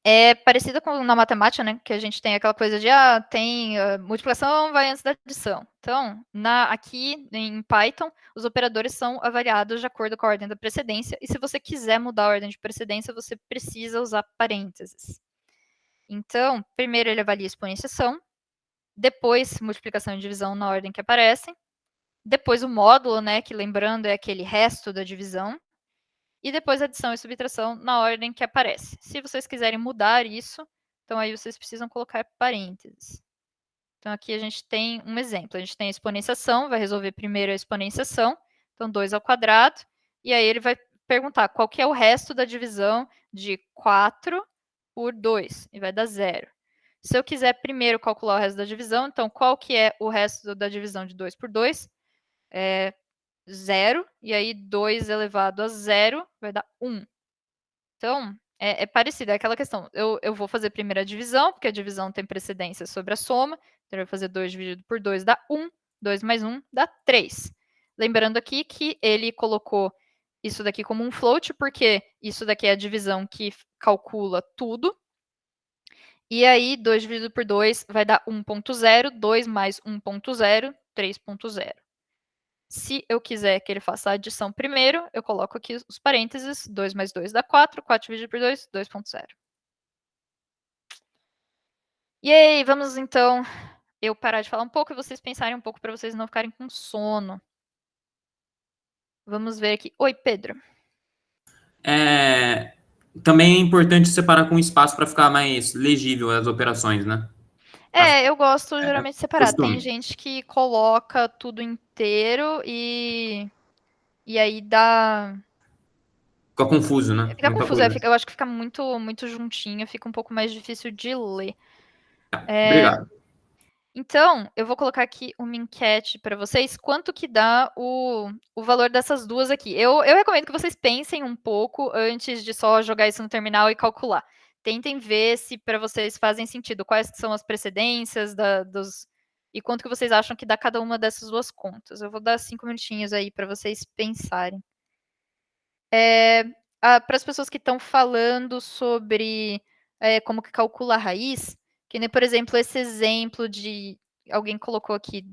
S1: é parecida com na matemática, né? Que a gente tem aquela coisa de tem multiplicação vai antes da adição. Então, aqui em Python, os operadores são avaliados de acordo com a ordem da precedência, e se você quiser mudar a ordem de precedência, você precisa usar parênteses. Então, primeiro ele avalia exponenciação, depois multiplicação e divisão na ordem que aparecem, depois o módulo, né, que lembrando é aquele resto da divisão, e depois adição e subtração na ordem que aparece. Se vocês quiserem mudar isso, então aí vocês precisam colocar parênteses. Então aqui a gente tem um exemplo, a gente tem a exponenciação, vai resolver primeiro a exponenciação, então 2 ao quadrado, e aí ele vai perguntar qual que é o resto da divisão de 4 por 2, e vai dar 0. Se eu quiser primeiro calcular o resto da divisão, então qual que é o resto da divisão de 2 por 2? É 0, e aí 2 elevado a 0 vai dar 1. Então, é parecido, é aquela questão, eu vou fazer primeiro a divisão, porque a divisão tem precedência sobre a soma, então eu vou fazer 2 dividido por 2 dá 1, 2 mais 1 dá 3. Lembrando aqui que ele colocou isso daqui como um float, porque isso daqui é a divisão que calcula tudo, e aí 2 dividido por 2 vai dar 1.0, 2 mais 1.0, 3.0. Se eu quiser que ele faça a adição primeiro, eu coloco aqui os parênteses, 2 mais 2 dá 4, 4 dividido por 2, 2.0. E aí, vamos então eu parar de falar um pouco e vocês pensarem um pouco para vocês não ficarem com sono. Vamos ver aqui. Oi, Pedro.
S9: Também é importante separar com espaço para ficar mais legível as operações, né?
S1: Eu gosto geralmente de separar. Tem
S9: costume.
S1: gente que coloca tudo inteiro e aí dá...
S9: Fica confuso, né?
S1: Fica
S9: Muita
S1: confuso,
S9: coisa.
S1: eu acho que fica muito juntinho, fica um pouco mais difícil de ler.
S9: Obrigado.
S1: Então, eu vou colocar aqui uma enquete para vocês, quanto que dá o valor dessas duas aqui. Eu recomendo que vocês pensem um pouco antes de só jogar isso no terminal e calcular. Tentem ver se para vocês fazem sentido, quais são as precedências e quanto que vocês acham que dá cada uma dessas duas contas. Eu vou dar 5 minutinhos aí para vocês pensarem. Para as pessoas que estão falando sobre como que calcula a raiz, que nem, por exemplo, esse exemplo de... Alguém colocou aqui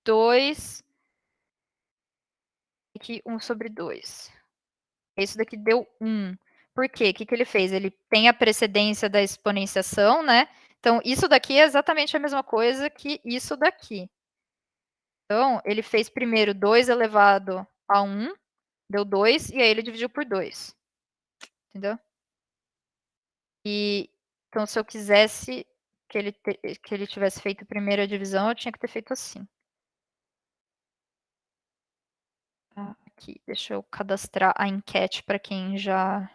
S1: 2, aqui 1 sobre 2. Esse daqui deu 1. Por quê? O que ele fez? Ele tem a precedência da exponenciação, né? Então, isso daqui é exatamente a mesma coisa que isso daqui. Então, ele fez primeiro 2 elevado a 1, deu 2, e aí ele dividiu por 2. Entendeu? Então, se eu quisesse que ele tivesse feito primeiro a divisão, eu tinha que ter feito assim. Aqui, deixa eu cadastrar a enquete para quem já...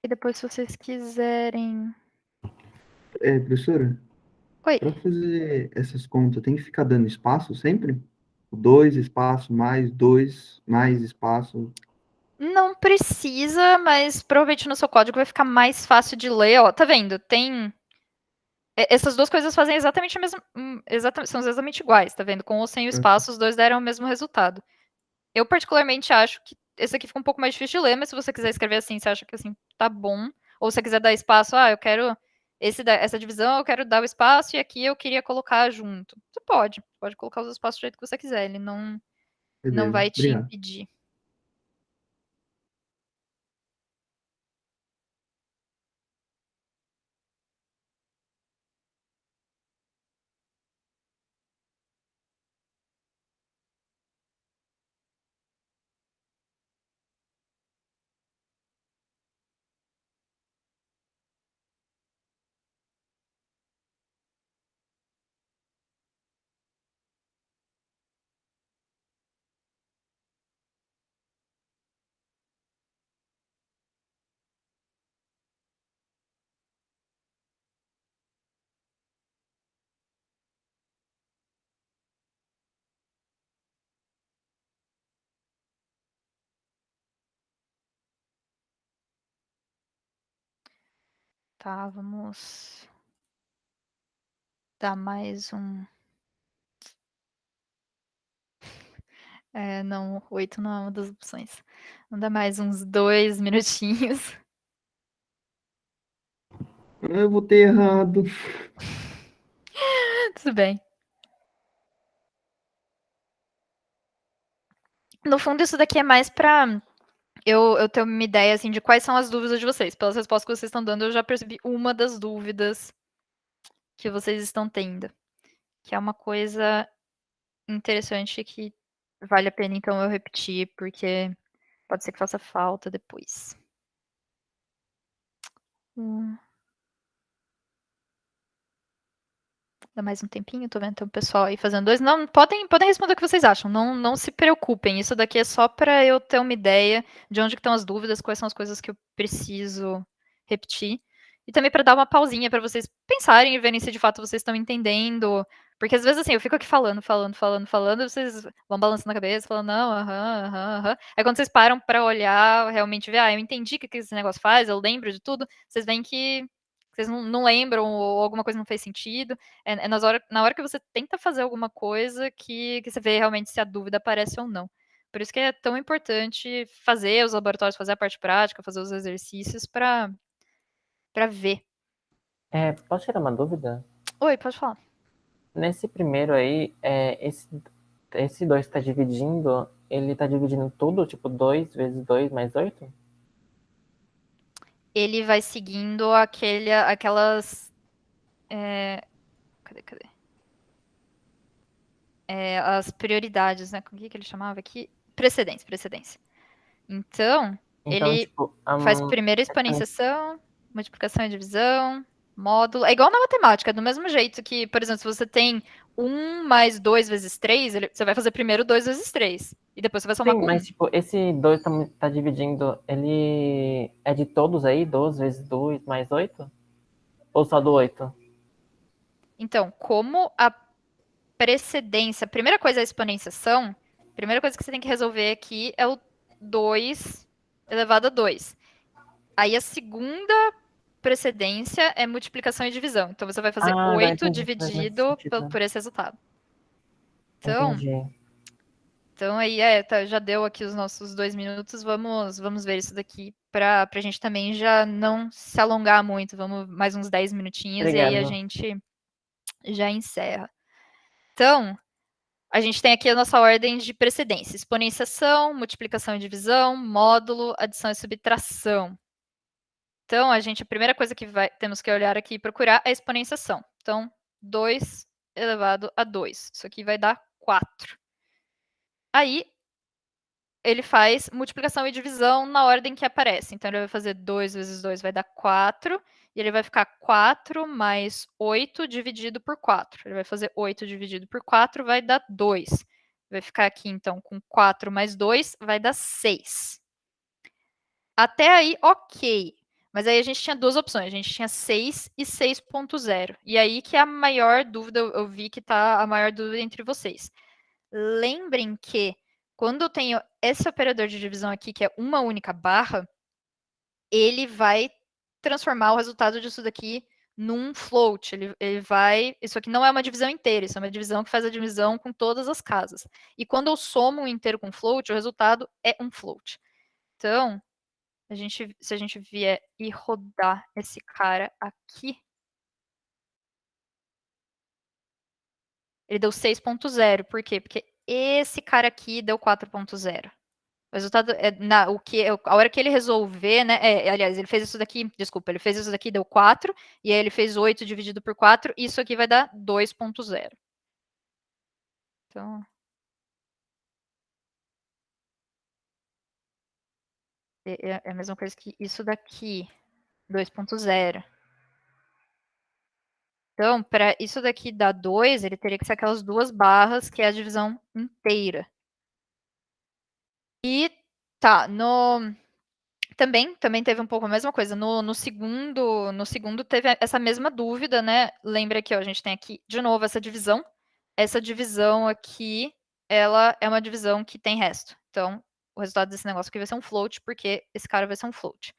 S1: E depois, se vocês quiserem...
S4: Professora,
S1: Oi.
S4: para fazer essas contas, tem que ficar dando espaço sempre? 2 espaço, mais 2, mais espaço.
S1: Não precisa, mas provavelmente no seu código vai ficar mais fácil de ler. Ó, tá vendo? Tem... Essas duas coisas fazem exatamente a mesma... são exatamente iguais, tá vendo? Com ou sem o espaço, os dois deram o mesmo resultado. Eu particularmente acho que esse aqui fica um pouco mais difícil de ler, mas se você quiser escrever assim, você acha que assim tá bom. Ou se você quiser dar espaço, eu quero essa divisão, eu quero dar o espaço e aqui eu queria colocar junto. Você pode colocar os espaços do jeito que você quiser, ele não
S4: Beleza,
S1: vai te
S4: obrigado.
S1: impedir. Tá, vamos dar mais um. Não, 8 não é uma das opções. Vamos dar mais uns 2 minutinhos.
S4: Eu vou ter errado.
S1: Tudo bem. No fundo, isso daqui é mais pra eu ter uma ideia, assim, de quais são as dúvidas de vocês. Pelas respostas que vocês estão dando, eu já percebi uma das dúvidas que vocês estão tendo. Que é uma coisa interessante que vale a pena, então, eu repetir, porque pode ser que faça falta depois. Dá mais um tempinho, tô vendo tem um pessoal aí fazendo 2. Não, podem responder o que vocês acham, não se preocupem. Isso daqui é só para eu ter uma ideia de onde que estão as dúvidas, quais são as coisas que eu preciso repetir. E também para dar uma pausinha para vocês pensarem e verem se de fato vocês estão entendendo. Porque às vezes assim, eu fico aqui falando, vocês vão balançando a cabeça, falando, não, aham. Aí quando vocês param para olhar, realmente ver, eu entendi o que esse negócio faz, eu lembro de tudo, vocês veem que vocês não lembram ou alguma coisa não fez sentido. Na hora que você tenta fazer alguma coisa que você vê realmente se a dúvida aparece ou não. Por isso que é tão importante fazer os laboratórios, fazer a parte prática, fazer os exercícios para ver.
S6: Posso tirar uma dúvida?
S1: Oi, pode falar.
S6: Nesse primeiro aí, esse 2 está dividindo, ele está dividindo tudo, tipo 2 vezes 2 mais 8?
S1: Ele vai seguindo aquelas... Cadê? As prioridades, né? Como que ele chamava aqui? Precedência. Então, ele
S6: tipo,
S1: faz primeiro exponenciação, multiplicação e divisão, módulo. É igual na matemática, do mesmo jeito que, por exemplo, se você tem 1 mais 2 vezes 3, você vai fazer primeiro 2 vezes 3. E depois você vai somar
S6: Sim,
S1: com 1.
S6: mas tipo, esse 2 tá dividindo, ele é de todos aí? 2 vezes 2 mais 8? Ou só do 8?
S1: Então, como a precedência... A primeira coisa é a exponenciação. A primeira coisa que você tem que resolver aqui é o 2 elevado a 2. Aí a segunda precedência é multiplicação e divisão. Então você vai fazer 8 dividido por esse resultado. Então aí já deu aqui os nossos 2 minutos. Vamos ver isso daqui para a gente também já não se alongar muito. Vamos mais uns 10 minutinhos.
S6: Obrigado.
S1: E aí a gente já encerra. Então, a gente tem aqui a nossa ordem de precedência: exponenciação, multiplicação e divisão, módulo, adição e subtração. Então, a primeira coisa que temos que olhar aqui e procurar é a exponenciação. Então, 2 elevado a 2. Isso aqui vai dar 4. Aí, ele faz multiplicação e divisão na ordem que aparece. Então, ele vai fazer 2 vezes 2 vai dar 4. E ele vai ficar 4 mais 8 dividido por 4. Ele vai fazer 8 dividido por 4, vai dar 2. Vai ficar aqui, então, com 4 mais 2, vai dar 6. Até aí, ok. Mas aí a gente tinha duas opções. A gente tinha 6 e 6.0. E aí que é a maior dúvida, eu vi que está a maior dúvida entre vocês. Lembrem que quando eu tenho esse operador de divisão aqui, que é uma única barra, ele vai transformar o resultado disso daqui num float. Isso aqui não é uma divisão inteira, isso é uma divisão que faz a divisão com todas as casas. E quando eu somo um inteiro com float, o resultado é um float. Então, se a gente vier e rodar esse cara aqui, ele deu 6.0. Por quê? Porque esse cara aqui deu 4.0. O resultado é a hora que ele resolver, né? Aliás, ele fez isso daqui, desculpa, ele fez isso daqui, deu 4, e aí ele fez 8 dividido por 4, isso aqui vai dar 2.0. Então, é a mesma coisa que isso daqui, 2.0. Então, para isso daqui dar 2, ele teria que ser aquelas duas barras, que é a divisão inteira. E tá, também teve um pouco a mesma coisa. No segundo teve essa mesma dúvida, né? Lembra que a gente tem aqui, de novo, essa divisão. Essa divisão aqui, ela é uma divisão que tem resto. Então, o resultado desse negócio aqui vai ser um float, porque esse cara vai ser um float.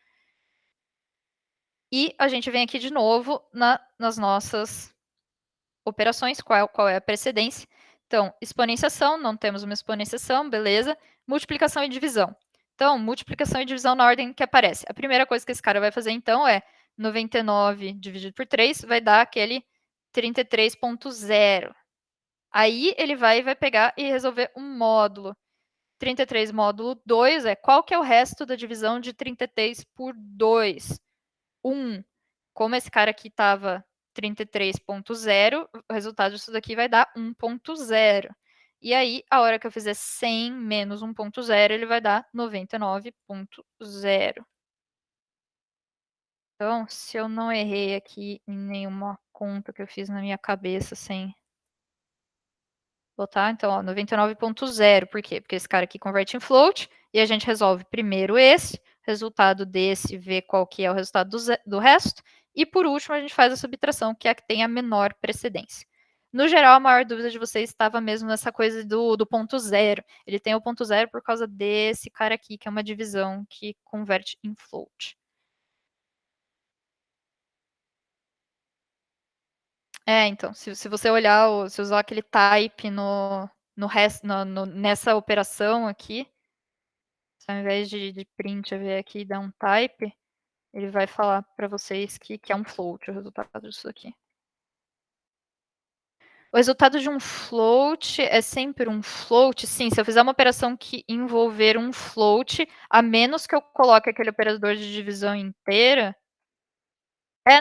S1: E a gente vem aqui de novo nas nossas operações, qual é a precedência. Então, exponenciação, não temos uma exponenciação, beleza. Multiplicação e divisão. Então, multiplicação e divisão na ordem que aparece. A primeira coisa que esse cara vai fazer, então, é 99 dividido por 3 vai dar aquele 33.0. Aí ele vai pegar e resolver um módulo. 33 módulo 2 é qual que é o resto da divisão de 33 por 2? 1. Como esse cara aqui estava 33.0, o resultado disso daqui vai dar 1.0. E aí, a hora que eu fizer 100 menos 1.0, ele vai dar 99.0. Então, se eu não errei aqui em nenhuma conta que eu fiz na minha cabeça sem botar, então, 99.0. Por quê? Porque esse cara aqui converte em float e a gente resolve primeiro esse, resultado desse, vê qual que é o resultado do resto, e por último a gente faz a subtração, que é a que tem a menor precedência. No geral, a maior dúvida de vocês estava mesmo nessa coisa do ponto zero. Ele tem o ponto zero por causa desse cara aqui, que é uma divisão que converte em float. Então, se você olhar, se usar aquele type nessa operação aqui, se ao invés de print eu ver aqui e dar um type, ele vai falar para vocês que é um float o resultado disso aqui. O resultado de um float é sempre um float? Sim, se eu fizer uma operação que envolver um float, a menos que eu coloque aquele operador de divisão inteira.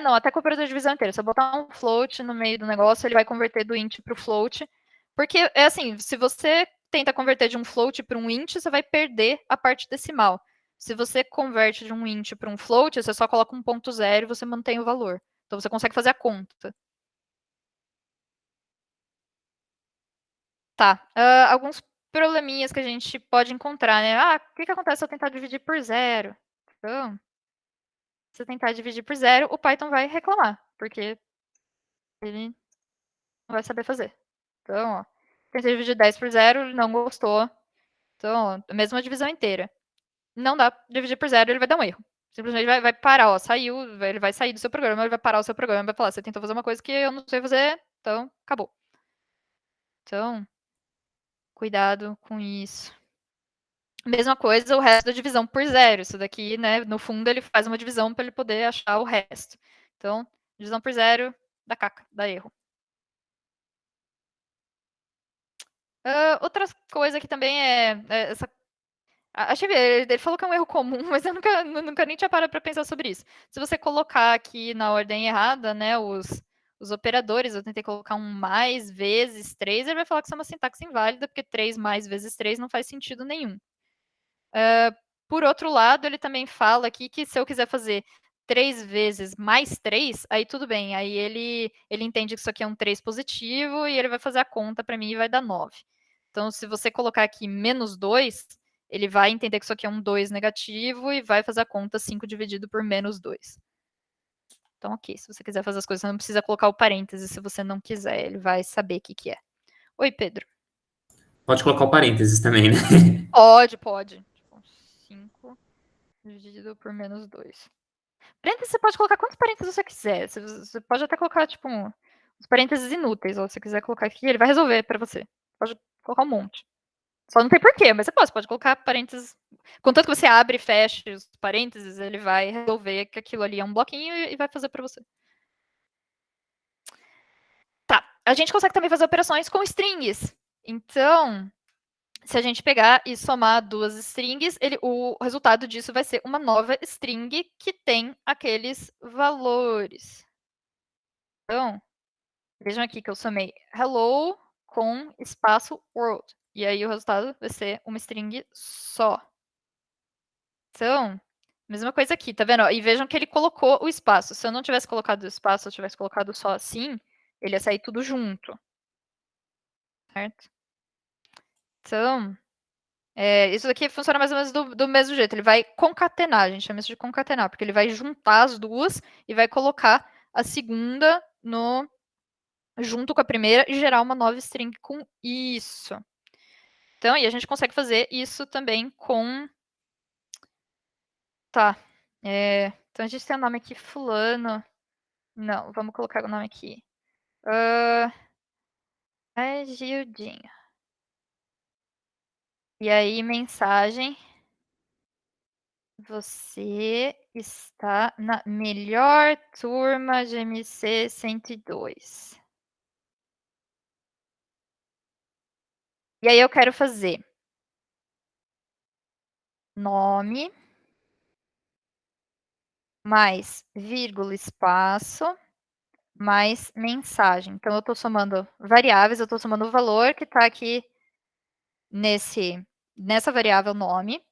S1: Não, até com o operador de divisão inteira. Se eu botar um float no meio do negócio, ele vai converter do int para o float. Porque, é assim, se você tenta converter de um float para um int, você vai perder a parte decimal. Se você converte de um int para um float, você só coloca um ponto zero e você mantém o valor. Então, você consegue fazer a conta. Tá. Alguns probleminhas que a gente pode encontrar, né? O que acontece se eu tentar dividir por zero? Então, se eu tentar dividir por zero, o Python vai reclamar, porque ele não vai saber fazer. Então, ó, tentei dividir 10 por zero, ele não gostou. Então, ó, mesma divisão inteira. Não dá pra dividir por zero, ele vai dar um erro. Simplesmente vai parar, ó, saiu, ele vai sair do seu programa, ele vai parar o seu programa, vai falar, você tentou fazer uma coisa que eu não sei fazer, então, acabou. Então, cuidado com isso. Mesma coisa, o resto da divisão por zero. Isso daqui, né, no fundo, ele faz uma divisão para ele poder achar o resto. Então, divisão por zero, dá caca, dá erro. Outra coisa que também é essa. Achei ele falou que é um erro comum, mas eu nunca nem tinha parado para pensar sobre isso. Se você colocar aqui na ordem errada, né, os operadores, eu tentei colocar um mais vezes 3, ele vai falar que isso é uma sintaxe inválida, porque 3 mais vezes 3 não faz sentido nenhum. Por outro lado, ele também fala aqui que se eu quiser fazer 3 vezes mais 3, aí tudo bem. Aí ele entende que isso aqui é um 3 positivo e ele vai fazer a conta para mim e vai dar 9. Então, se você colocar aqui menos 2, ele vai entender que isso aqui é um 2 negativo e vai fazer a conta 5 dividido por menos 2. Então, ok, se você quiser fazer as coisas, você não precisa colocar o parêntese se você não quiser, ele vai saber o que é. Oi, Pedro.
S9: Pode colocar o parênteses também, né?
S1: Pode. 5 dividido por menos 2. Parênteses, você pode colocar quantos parênteses você quiser. Você pode até colocar, tipo, uns parênteses inúteis, ou se você quiser colocar aqui, ele vai resolver para você. Pode colocar um monte. Só não tem porquê, mas você pode colocar parênteses. Contanto que você abre e feche os parênteses, ele vai resolver que aquilo ali é um bloquinho e vai fazer para você. Tá. A gente consegue também fazer operações com strings. Então, se a gente pegar e somar duas strings, o resultado disso vai ser uma nova string que tem aqueles valores. Então, vejam aqui que eu somei hello com espaço world. E aí o resultado vai ser uma string só. Então, mesma coisa aqui, tá vendo? E vejam que ele colocou o espaço. Se eu não tivesse colocado o espaço, eu tivesse colocado só assim, ele ia sair tudo junto. Certo? Então, isso daqui funciona mais ou menos do mesmo jeito. Ele vai concatenar, a gente chama isso de concatenar, porque ele vai juntar as duas e vai colocar a segunda junto com a primeira e gerar uma nova string com isso. Então, e a gente consegue fazer isso também com... Tá. Então a gente tem o nome aqui, fulano. Não, vamos colocar o nome aqui. Agildinho. E aí, mensagem. Você está na melhor turma de MC 102. E aí eu quero fazer nome mais vírgula, espaço, mais mensagem. Então eu estou somando variáveis, eu estou somando o valor que está aqui nessa variável nome,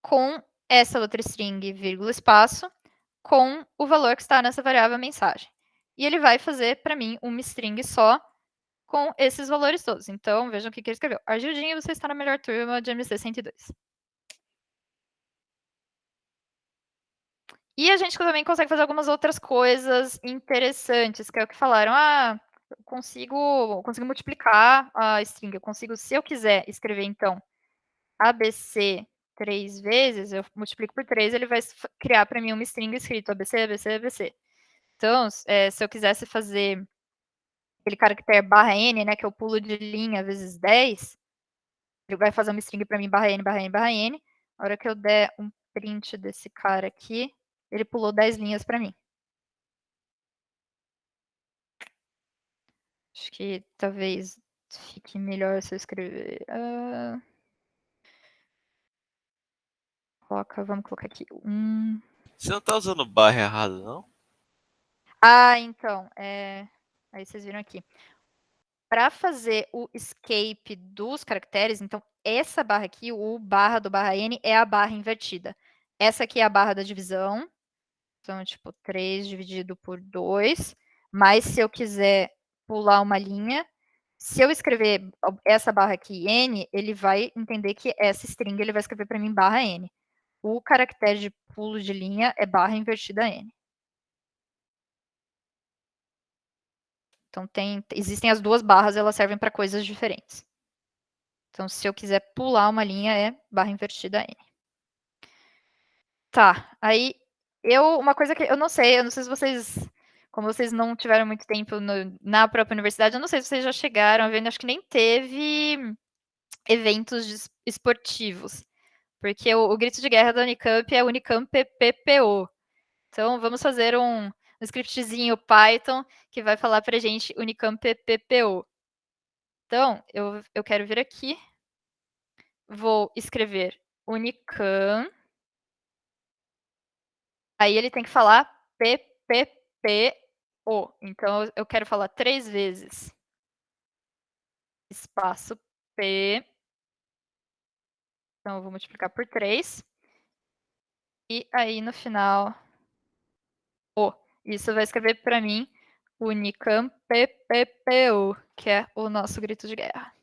S1: com essa outra string, vírgula, espaço, com o valor que está nessa variável mensagem. E ele vai fazer para mim uma string só com esses valores todos. Então, vejam o que ele escreveu. Argildinho, você está na melhor turma de MC 102. E a gente também consegue fazer algumas outras coisas interessantes, que é o que falaram. Eu consigo multiplicar a string. Eu consigo, se eu quiser escrever, então, ABC 3 vezes, eu multiplico por 3, ele vai criar para mim uma string escrito ABC, ABC, ABC. Então, se eu quisesse fazer aquele caractere barra N, né, que eu pulo de linha vezes 10, ele vai fazer uma string para mim barra N, barra N, barra N. Na hora que eu der um print desse cara aqui, ele pulou 10 linhas para mim. Acho que talvez fique melhor se eu escrever. Vamos colocar aqui.
S13: Você não tá usando barra errado, não?
S1: Então. Aí vocês viram aqui. Para fazer o escape dos caracteres, então, essa barra aqui, o barra do barra N, é a barra invertida. Essa aqui é a barra da divisão. Então, tipo, 3 dividido por 2. Mas se eu quiser pular uma linha, se eu escrever essa barra aqui, N, ele vai entender que essa string ele vai escrever para mim barra N. O caractere de pulo de linha é barra invertida N. Então, existem as duas barras, elas servem para coisas diferentes. Então, se eu quiser pular uma linha, é barra invertida N. Tá, aí uma coisa que eu não sei se vocês, como vocês não tiveram muito tempo na própria universidade, eu não sei se vocês já chegaram a ver, acho que nem teve eventos esportivos, porque o grito de guerra da Unicamp é Unicamp PPO. Então, vamos fazer um scriptzinho Python que vai falar para a gente Unicamp PPO. Então, eu quero vir aqui, vou escrever Unicamp, aí ele tem que falar PPPO. Então, eu quero falar 3 vezes espaço P. Então, eu vou multiplicar por 3. E aí, no final, O. Isso vai escrever para mim Unicamp PPPO, que é o nosso grito de guerra.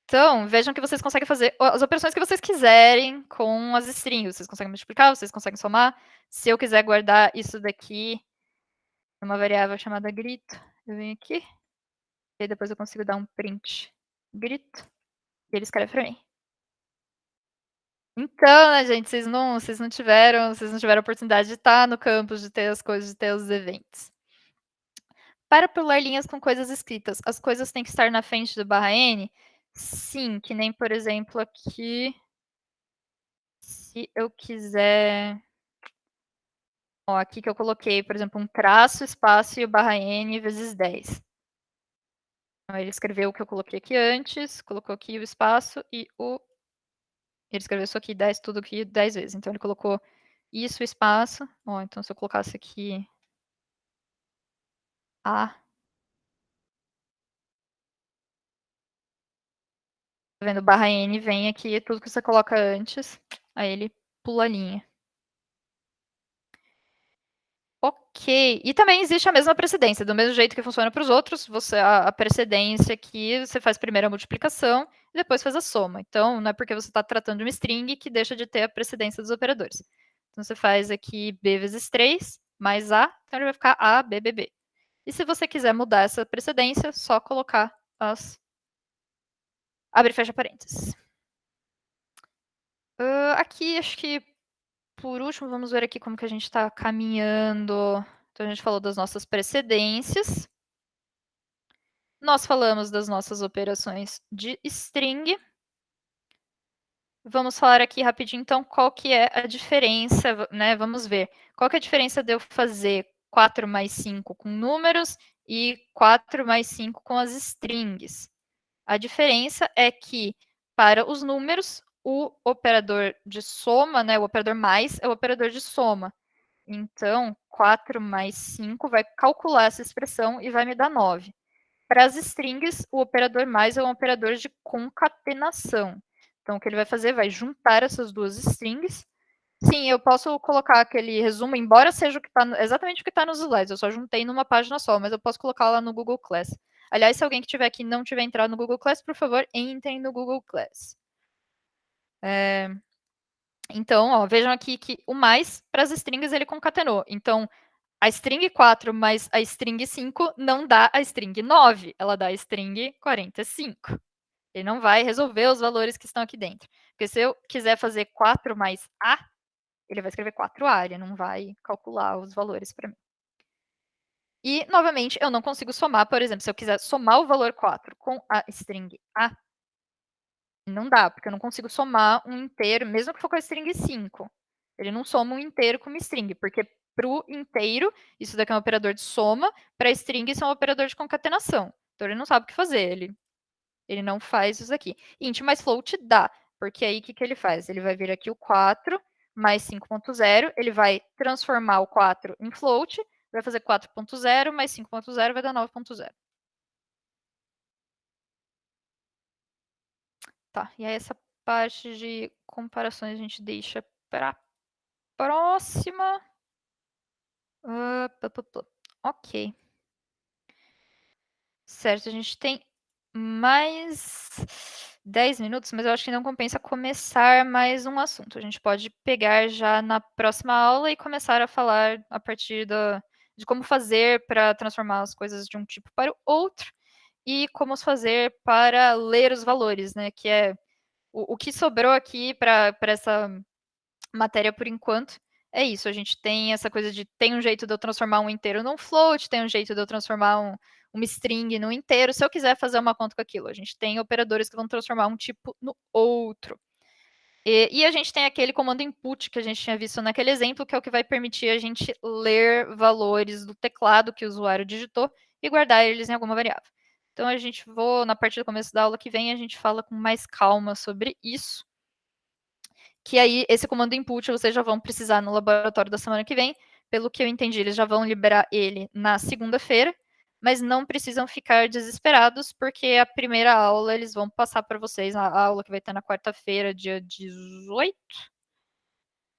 S1: Então, vejam que vocês conseguem fazer as operações que vocês quiserem com as strings. Vocês conseguem multiplicar, vocês conseguem somar. Se eu quiser guardar isso daqui numa variável chamada grito, eu venho aqui. E aí depois eu consigo dar um print grito. E ele escreve para mim. Então, né, gente, vocês não tiveram a oportunidade de estar no campus, de ter as coisas, de ter os eventos. Para pular linhas com coisas escritas, as coisas têm que estar na frente do barra N? Sim, que nem, por exemplo, aqui. Se eu quiser... aqui que eu coloquei, por exemplo, um traço, espaço e o barra N vezes 10. Então, ele escreveu o que eu coloquei aqui antes, colocou aqui o espaço e ele escreveu isso aqui, tudo aqui 10 vezes. Então, ele colocou isso, espaço. Então, se eu colocasse aqui A. Tá vendo? Barra N vem aqui, tudo que você coloca antes. Aí ele pula a linha. Ok. E também existe a mesma precedência. Do mesmo jeito que funciona para os outros, a precedência aqui, você faz primeiro a multiplicação e depois faz a soma. Então, não é porque você está tratando de uma string que deixa de ter a precedência dos operadores. Então, você faz aqui B vezes 3 mais A, então ele vai ficar A, B, B, B. E se você quiser mudar essa precedência, só colocar abre e fecha parênteses. Aqui, acho que por último, vamos ver aqui como que a gente está caminhando. Então, a gente falou das nossas precedências. Nós falamos das nossas operações de string. Vamos falar aqui rapidinho, então, qual que é a diferença, né? Vamos ver. Qual que é a diferença de eu fazer 4 mais 5 com números e 4 mais 5 com as strings? A diferença é que, para os números, o operador de soma, né, o operador mais, é o operador de soma. Então, 4 mais 5 vai calcular essa expressão e vai me dar 9. Para as strings, o operador mais é um operador de concatenação. Então, o que ele vai fazer? Vai juntar essas duas strings. Sim, eu posso colocar aquele resumo, embora seja o que exatamente o que está nos slides. Eu só juntei numa página só, mas eu posso colocar lá no Google Class. Aliás, se alguém que estiver aqui não tiver entrado no Google Class, por favor, entrem no Google Class. Então, ó, vejam aqui que o mais, para as strings, ele concatenou. Então, a string 4 mais a string 5 não dá a string 9, ela dá a string 45. Ele não vai resolver os valores que estão aqui dentro. Porque se eu quiser fazer 4 mais A, ele vai escrever 4A, ele não vai calcular os valores para mim. E, novamente, eu não consigo somar, por exemplo, se eu quiser somar o valor 4 com a string A, não dá, porque eu não consigo somar um inteiro, mesmo que for com a string 5. Ele não soma um inteiro com uma string, porque para o inteiro, isso daqui é um operador de soma, para a string isso é um operador de concatenação. Então ele não sabe o que fazer, ele não faz isso aqui. Int mais float dá, porque aí o que ele faz? Ele vai vir aqui o 4 mais 5.0, ele vai transformar o 4 em float, vai fazer 4.0 mais 5.0 vai dar 9.0. Tá, e aí essa parte de comparações a gente deixa para a próxima. Ok. Certo, a gente tem mais 10 minutos, mas eu acho que não compensa começar mais um assunto. A gente pode pegar já na próxima aula e começar a falar a partir de como fazer para transformar as coisas de um tipo para o outro e como fazer para ler os valores, né? Que é o que sobrou aqui para essa matéria por enquanto. É isso, a gente tem essa coisa de tem um jeito de eu transformar um inteiro num float, tem um jeito de eu transformar uma string num inteiro, se eu quiser fazer uma conta com aquilo. A gente tem operadores que vão transformar um tipo no outro. E a gente tem aquele comando input que a gente tinha visto naquele exemplo, que é o que vai permitir a gente ler valores do teclado que o usuário digitou e guardar eles em alguma variável. Então, a gente na partir do começo da aula que vem, a gente fala com mais calma sobre isso. Que aí, esse comando input, vocês já vão precisar no laboratório da semana que vem. Pelo que eu entendi, eles já vão liberar ele na segunda-feira, mas não precisam ficar desesperados, porque a primeira aula eles vão passar para vocês, a aula que vai ter na quarta-feira, dia 18.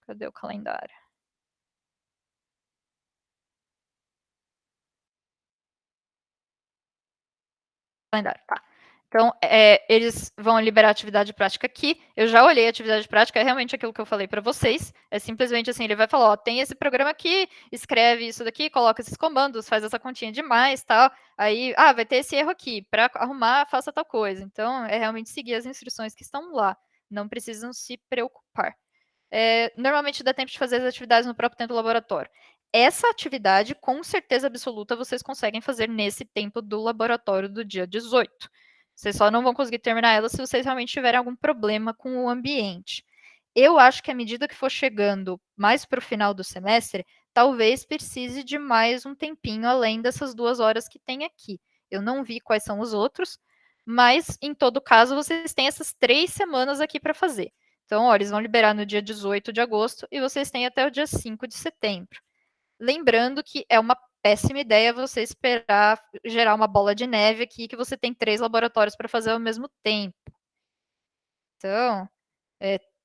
S1: Cadê o calendário? Calendário, tá. Então, eles vão liberar a atividade prática aqui. Eu já olhei a atividade prática, é realmente aquilo que eu falei para vocês. É simplesmente assim, ele vai falar, ó, tem esse programa aqui, escreve isso daqui, coloca esses comandos, faz essa continha de mais, tal. Aí, vai ter esse erro aqui, para arrumar, faça tal coisa. Então, é realmente seguir as instruções que estão lá. Não precisam se preocupar. Normalmente dá tempo de fazer as atividades no próprio tempo do laboratório. Essa atividade, com certeza absoluta, vocês conseguem fazer nesse tempo do laboratório do dia 18. Vocês só não vão conseguir terminar ela se vocês realmente tiverem algum problema com o ambiente. Eu acho que à medida que for chegando mais para o final do semestre, talvez precise de mais um tempinho além dessas 2 horas que tem aqui. Eu não vi quais são os outros, mas em todo caso vocês têm essas 3 semanas aqui para fazer. Então, ó, eles vão liberar no dia 18 de agosto e vocês têm até o dia 5 de setembro. Lembrando que é uma péssima ideia você esperar gerar uma bola de neve aqui que você tem 3 laboratórios para fazer ao mesmo tempo. Então,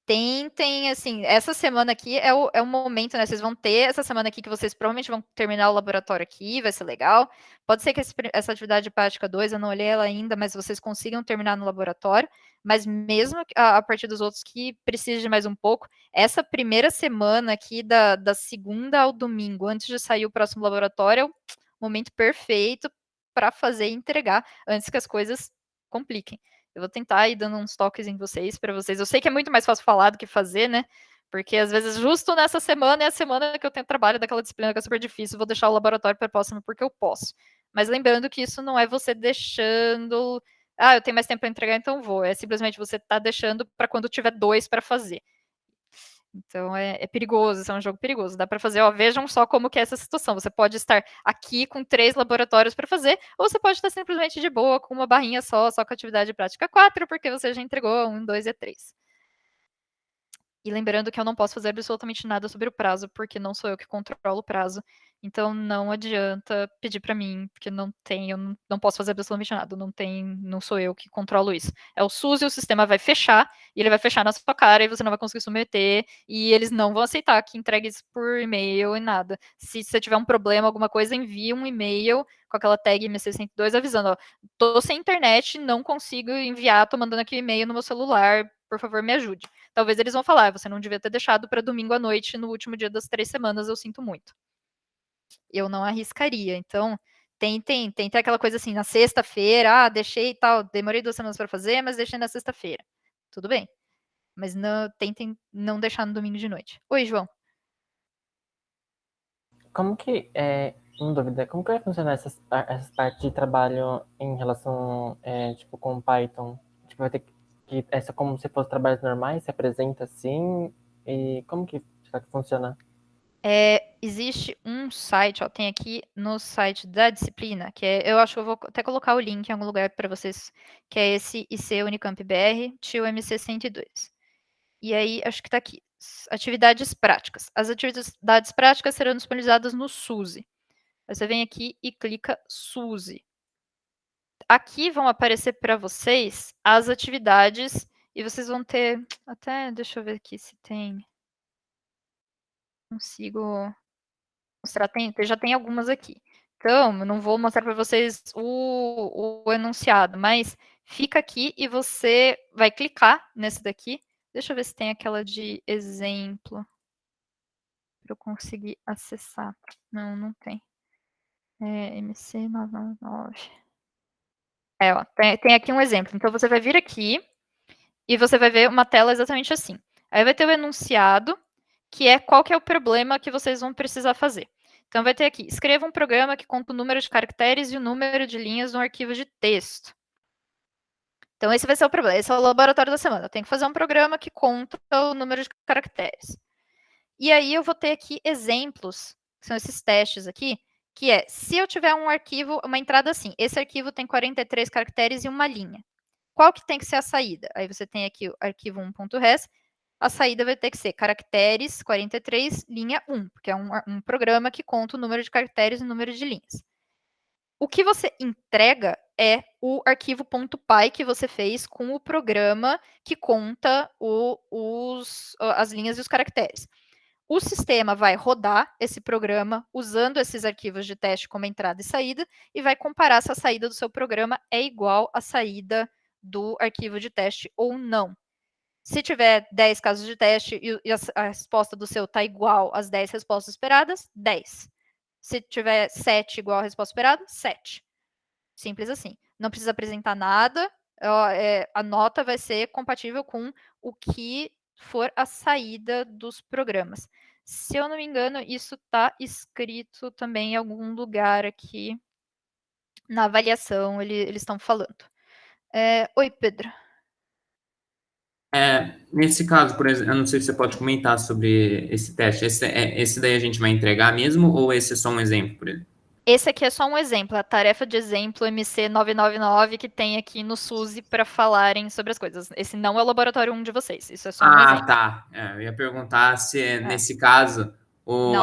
S1: tentem, assim, essa semana aqui é o momento, né? Vocês vão ter essa semana aqui que vocês provavelmente vão terminar o laboratório aqui, vai ser legal. Pode ser que essa atividade prática 2, eu não olhei ela ainda, mas vocês consigam terminar no laboratório. Mas mesmo a partir dos outros que precisem de mais um pouco, essa primeira semana aqui, da segunda ao domingo, antes de sair o próximo laboratório, é o momento perfeito para fazer e entregar antes que as coisas compliquem. Eu vou tentar ir dando uns toques em vocês, para vocês. Eu sei que é muito mais fácil falar do que fazer, né? porque às vezes justo nessa semana é a semana que eu tenho trabalho daquela disciplina que é super difícil, vou deixar o laboratório para a próxima porque eu posso. Mas lembrando que isso não é você deixando, eu tenho mais tempo para entregar, então vou. É simplesmente você tá deixando para quando tiver 2 para fazer. Então é perigoso, isso é um jogo perigoso. Dá para fazer, vejam só como que é essa situação. Você pode estar aqui com 3 laboratórios para fazer, ou você pode estar simplesmente de boa, com uma barrinha só com atividade prática 4, porque você já entregou 1, 2 e 3. E lembrando que eu não posso fazer absolutamente nada sobre o prazo, porque não sou eu que controlo o prazo. Então não adianta pedir para mim, porque eu não posso fazer absolutamente nada. Não sou eu que controlo isso. É o SUS e o sistema vai fechar, e ele vai fechar na sua cara e você não vai conseguir submeter, e eles não vão aceitar que entregue isso por e-mail e nada. Se você tiver um problema, alguma coisa, envie um e-mail com aquela tag MC102 avisando, tô sem internet, não consigo enviar, tô mandando aqui o e-mail no meu celular, por favor, me ajude. Talvez eles vão falar, você não devia ter deixado para domingo à noite, no último dia das 3 semanas, eu sinto muito. Eu não arriscaria. Então, tentem aquela coisa assim, na sexta-feira, deixei e tal, demorei 2 semanas para fazer, mas deixei na sexta-feira. Tudo bem. Mas tentem não deixar no domingo de noite. Oi, João.
S6: Como que, uma dúvida, como que vai funcionar essas partes de trabalho em relação, tipo, com Python? Tipo, vai ter que essa como se fosse trabalhos normais, se apresenta assim, e como que será que funciona?
S1: Existe um site, tem aqui no site da disciplina, que eu acho que eu vou até colocar o link em algum lugar para vocês, que é esse IC Unicamp BR, tio MC 102. E aí, acho que está aqui, atividades práticas. As atividades práticas serão disponibilizadas no SUSE. Aí você vem aqui e clica SUSE. Aqui vão aparecer para vocês as atividades e vocês vão ter, deixa eu ver aqui se tem, consigo mostrar, já tem algumas aqui. Então, eu não vou mostrar para vocês o enunciado, mas fica aqui e você vai clicar nesse daqui. Deixa eu ver se tem aquela de exemplo para eu conseguir acessar. Não tem. MC999. Tem aqui um exemplo. Então, você vai vir aqui e você vai ver uma tela exatamente assim. Aí vai ter o enunciado, que é qual que é o problema que vocês vão precisar fazer. Então, vai ter aqui, escreva um programa que conta o número de caracteres e o número de linhas no arquivo de texto. Então, esse vai ser o problema, esse é o laboratório da semana. Eu tenho que fazer um programa que conta o número de caracteres. E aí, eu vou ter aqui exemplos, que são esses testes aqui, que é, se eu tiver um arquivo, uma entrada assim, esse arquivo tem 43 caracteres e uma linha. Qual que tem que ser a saída? Aí você tem aqui o arquivo 1.res, a saída vai ter que ser caracteres 43, linha 1, porque é um programa que conta o número de caracteres e o número de linhas. O que você entrega é o arquivo .py que você fez com o programa que conta as linhas e os caracteres. O sistema vai rodar esse programa usando esses arquivos de teste como entrada e saída e vai comparar se a saída do seu programa é igual à saída do arquivo de teste ou não. Se tiver 10 casos de teste e a resposta do seu está igual às 10 respostas esperadas, 10. Se tiver 7 igual à resposta esperada, 7. Simples assim. Não precisa apresentar nada, a nota vai ser compatível com o que for a saída dos programas. Se eu não me engano, isso está escrito também em algum lugar aqui na avaliação, eles estão falando. Oi, Pedro.
S9: Nesse caso, por exemplo, eu não sei se você pode comentar sobre esse teste. Esse daí a gente vai entregar mesmo ou esse é só um exemplo, por exemplo?
S1: Esse aqui é só um exemplo, a tarefa de exemplo MC999 que tem aqui no SUSE para falarem sobre as coisas. Esse não é o laboratório 1 de vocês, isso é só um exemplo.
S9: Tá. Eu ia perguntar se nesse caso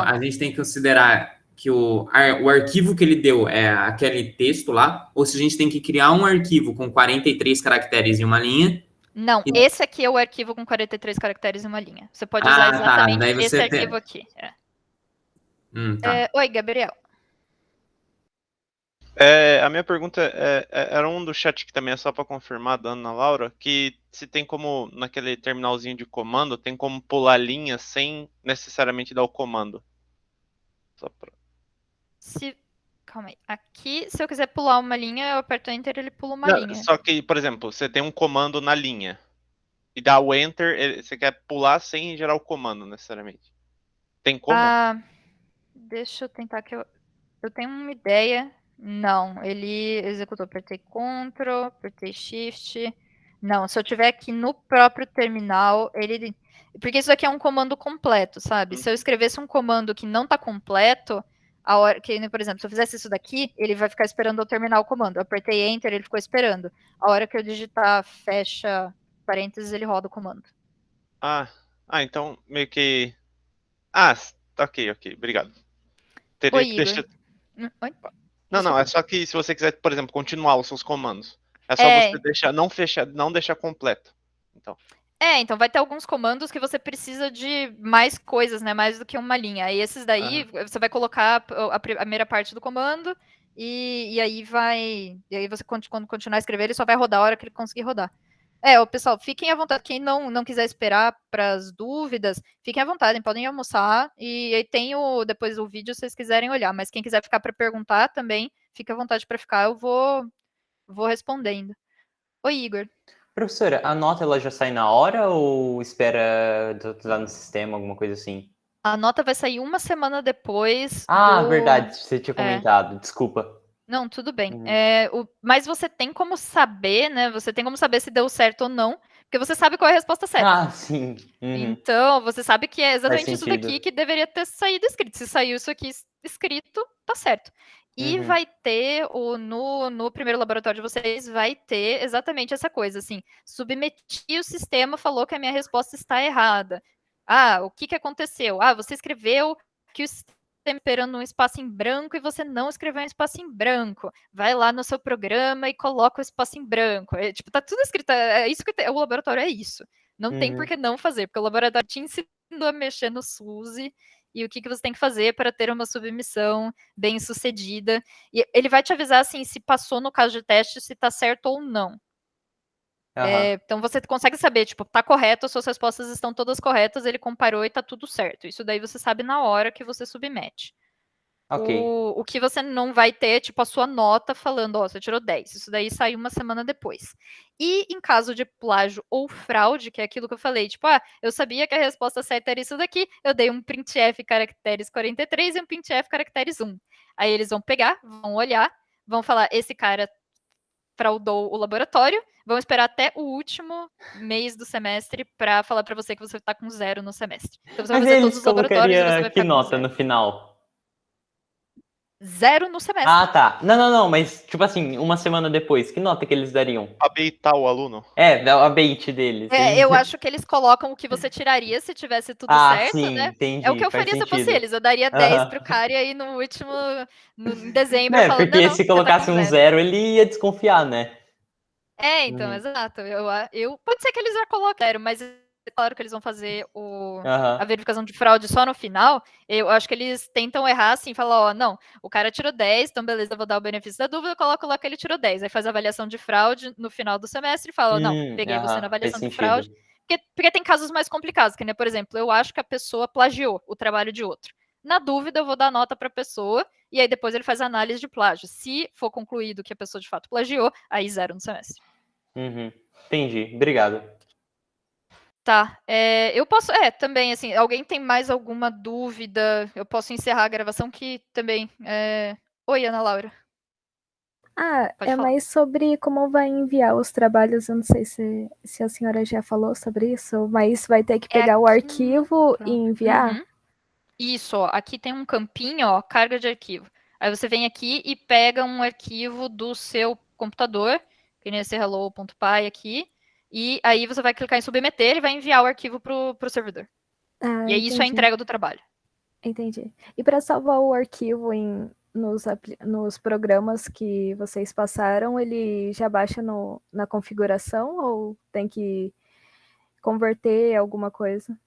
S9: a gente tem que considerar que o arquivo que ele deu é aquele texto lá, ou se a gente tem que criar um arquivo com 43 caracteres e uma linha.
S1: Não, esse aqui é o arquivo com 43 caracteres e uma linha. Você pode usar exatamente esse arquivo aqui.
S9: Tá.
S1: Oi, Gabriel.
S14: A minha pergunta era um do chat que também é só para confirmar, da Ana Laura, que se tem como, naquele terminalzinho de comando, tem como pular linha sem necessariamente dar o comando. Só pra...
S1: Calma aí. Aqui, se eu quiser pular uma linha, eu aperto Enter e ele pula uma linha.
S14: Só que, por exemplo, você tem um comando na linha. e dá o Enter, você quer pular sem gerar o comando, necessariamente. Tem como?
S1: Deixa eu tentar que eu tenho uma ideia. Não, ele executou. Apertei Ctrl, apertei Shift. Não, se eu tiver aqui no próprio terminal, ele... Porque isso aqui é um comando completo, sabe? Se eu escrevesse um comando que não está completo, a hora que, por exemplo, se eu fizesse isso daqui, ele vai ficar esperando eu terminar o comando. Eu apertei Enter, ele ficou esperando. A hora que eu digitar fecha parênteses, ele roda o comando.
S14: Então meio que... ok, obrigado. Teria
S1: Oi,
S14: que
S1: Igor.
S14: deixar...
S1: Oi?
S14: Não, é só que se você quiser, por exemplo, continuar os seus comandos, é só você deixar, não deixar completo.
S1: Então vai ter alguns comandos que você precisa de mais coisas, né? Mais do que uma linha. E esses daí, você vai colocar a primeira parte do comando e aí vai... E aí você, quando continuar a escrever, ele só vai rodar a hora que ele conseguir rodar. Pessoal, fiquem à vontade. Quem não quiser esperar para as dúvidas, fiquem à vontade, podem almoçar. E aí tem depois o vídeo, se vocês quiserem olhar. Mas quem quiser ficar para perguntar também, fique à vontade para ficar. Eu vou respondendo. Oi, Igor.
S10: Professora, a nota ela já sai na hora ou espera lá no sistema, alguma coisa assim?
S1: A nota vai sair uma semana depois
S10: Verdade, você tinha comentado, desculpa.
S1: Não, tudo bem. Mas você tem como saber, né? Você tem como saber se deu certo ou não, porque você sabe qual é a resposta certa.
S10: Sim.
S1: Então, você sabe que é exatamente
S10: Faz
S1: isso daqui
S10: sentido.
S1: que deveria ter saído escrito. Se saiu isso aqui escrito, tá certo. E vai ter, no primeiro laboratório de vocês, vai ter exatamente essa coisa, assim, submeti o sistema, falou que a minha resposta está errada. O que aconteceu? Você escreveu que o sistema está esperando um espaço em branco e você não escreveu um espaço em branco. Vai lá no seu programa e coloca o espaço em branco. Tá tudo escrito, é isso que o laboratório é isso. Não tem por que não fazer, porque o laboratório te ensinou a mexer no SUSE e o que você tem que fazer para ter uma submissão bem sucedida. E ele vai te avisar assim, se passou no caso de teste, se está certo ou não. Então você consegue saber, tá correto, as suas respostas estão todas corretas, ele comparou e tá tudo certo. Isso daí você sabe na hora que você submete. O que você não vai ter, a sua nota falando, você tirou 10. Isso daí sai uma semana depois. E em caso de plágio ou fraude, que é aquilo que eu falei, eu sabia que a resposta certa era isso daqui, eu dei um printf caracteres 43 e um printf caracteres 1. Aí eles vão pegar, vão olhar, vão falar, esse cara fraudou o laboratório, vão esperar até o último mês do semestre para falar para você que você está com 0 no semestre. Então você vai
S10: Mas
S1: fazer
S10: eles
S1: todos os laboratórios e você vai
S10: que
S1: ficar com
S10: nota
S1: 0.
S10: no final?
S1: 0 no semestre.
S10: Tá. Não, mas, assim, uma semana depois, que nota que eles dariam?
S14: Abeitar o aluno?
S10: A bait deles.
S1: Eu acho que eles colocam o que você tiraria se tivesse tudo certo,
S10: sim,
S1: né?
S10: entendi,
S1: É o que eu
S10: faz
S1: faria se eu fosse
S10: sentido.
S1: eles. Eu daria 10 pro cara e aí no último, em dezembro, eu falando,
S10: porque
S1: não,
S10: se
S1: você tá
S10: colocasse
S1: com
S10: um
S1: 0.
S10: 0, ele ia desconfiar, né?
S1: Então, exato. Pode ser que eles já coloquem 0, mas é claro que eles vão fazer a verificação de fraude só no final. Eu acho que eles tentam errar assim, falar, não, o cara tirou 10, então beleza, eu vou dar o benefício da dúvida, eu coloco lá que ele tirou 10. Aí faz a avaliação de fraude no final do semestre e fala, não, peguei você na avaliação de fraude. Porque tem casos mais complicados, que, né, por exemplo, eu acho que a pessoa plagiou o trabalho de outro. Na dúvida, eu vou dar nota para a pessoa e aí depois ele faz a análise de plágio. Se for concluído que a pessoa de fato plagiou, aí 0 no semestre.
S10: Entendi, obrigado.
S1: Tá, eu posso, também, assim, alguém tem mais alguma dúvida? Eu posso encerrar a gravação que também, Oi, Ana Laura. Pode falar.
S15: Mais sobre como vai enviar os trabalhos, eu não sei se a senhora já falou sobre isso, mas vai ter que pegar o arquivo e enviar?
S1: Isso, ó, aqui tem um campinho, ó, carga de arquivo. Aí você vem aqui e pega um arquivo do seu computador, que nem esse hello.py aqui, e aí você vai clicar em submeter, ele vai enviar o arquivo pro servidor. E aí isso é a entrega do trabalho.
S15: Entendi. E para salvar o arquivo nos programas que vocês passaram, ele já baixa na configuração ou tem que converter alguma coisa?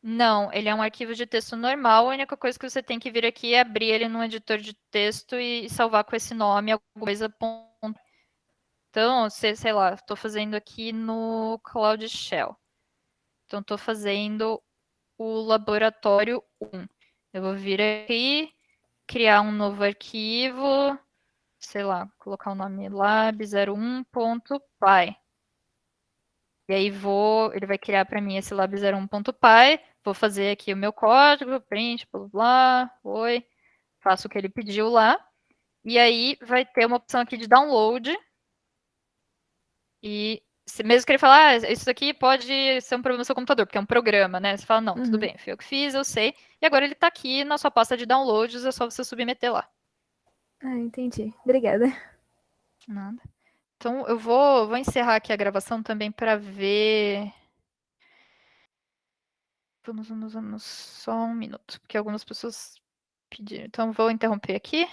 S1: Não, ele é um arquivo de texto normal, a única coisa que você tem que vir aqui é abrir ele num editor de texto e salvar com esse nome, alguma coisa. Então, sei lá, estou fazendo aqui no Cloud Shell. Então, estou fazendo o laboratório 1. Eu vou vir aqui, criar um novo arquivo, sei lá, colocar o nome lab01.py. E aí ele vai criar para mim esse lab01.py, vou fazer aqui o meu código, print, blá, blá, oi, faço o que ele pediu lá, e aí vai ter uma opção aqui de download, e mesmo que ele fale, isso aqui pode ser um problema no seu computador, porque é um programa, né? Você fala, não, tudo bem, foi eu que fiz, eu sei, e agora ele está aqui na sua pasta de downloads, é só você submeter lá.
S15: Ah, entendi. Obrigada.
S1: Nada. Então, eu vou encerrar aqui a gravação também para ver. Vamos só um minuto, porque algumas pessoas pediram. Então, vou interromper aqui.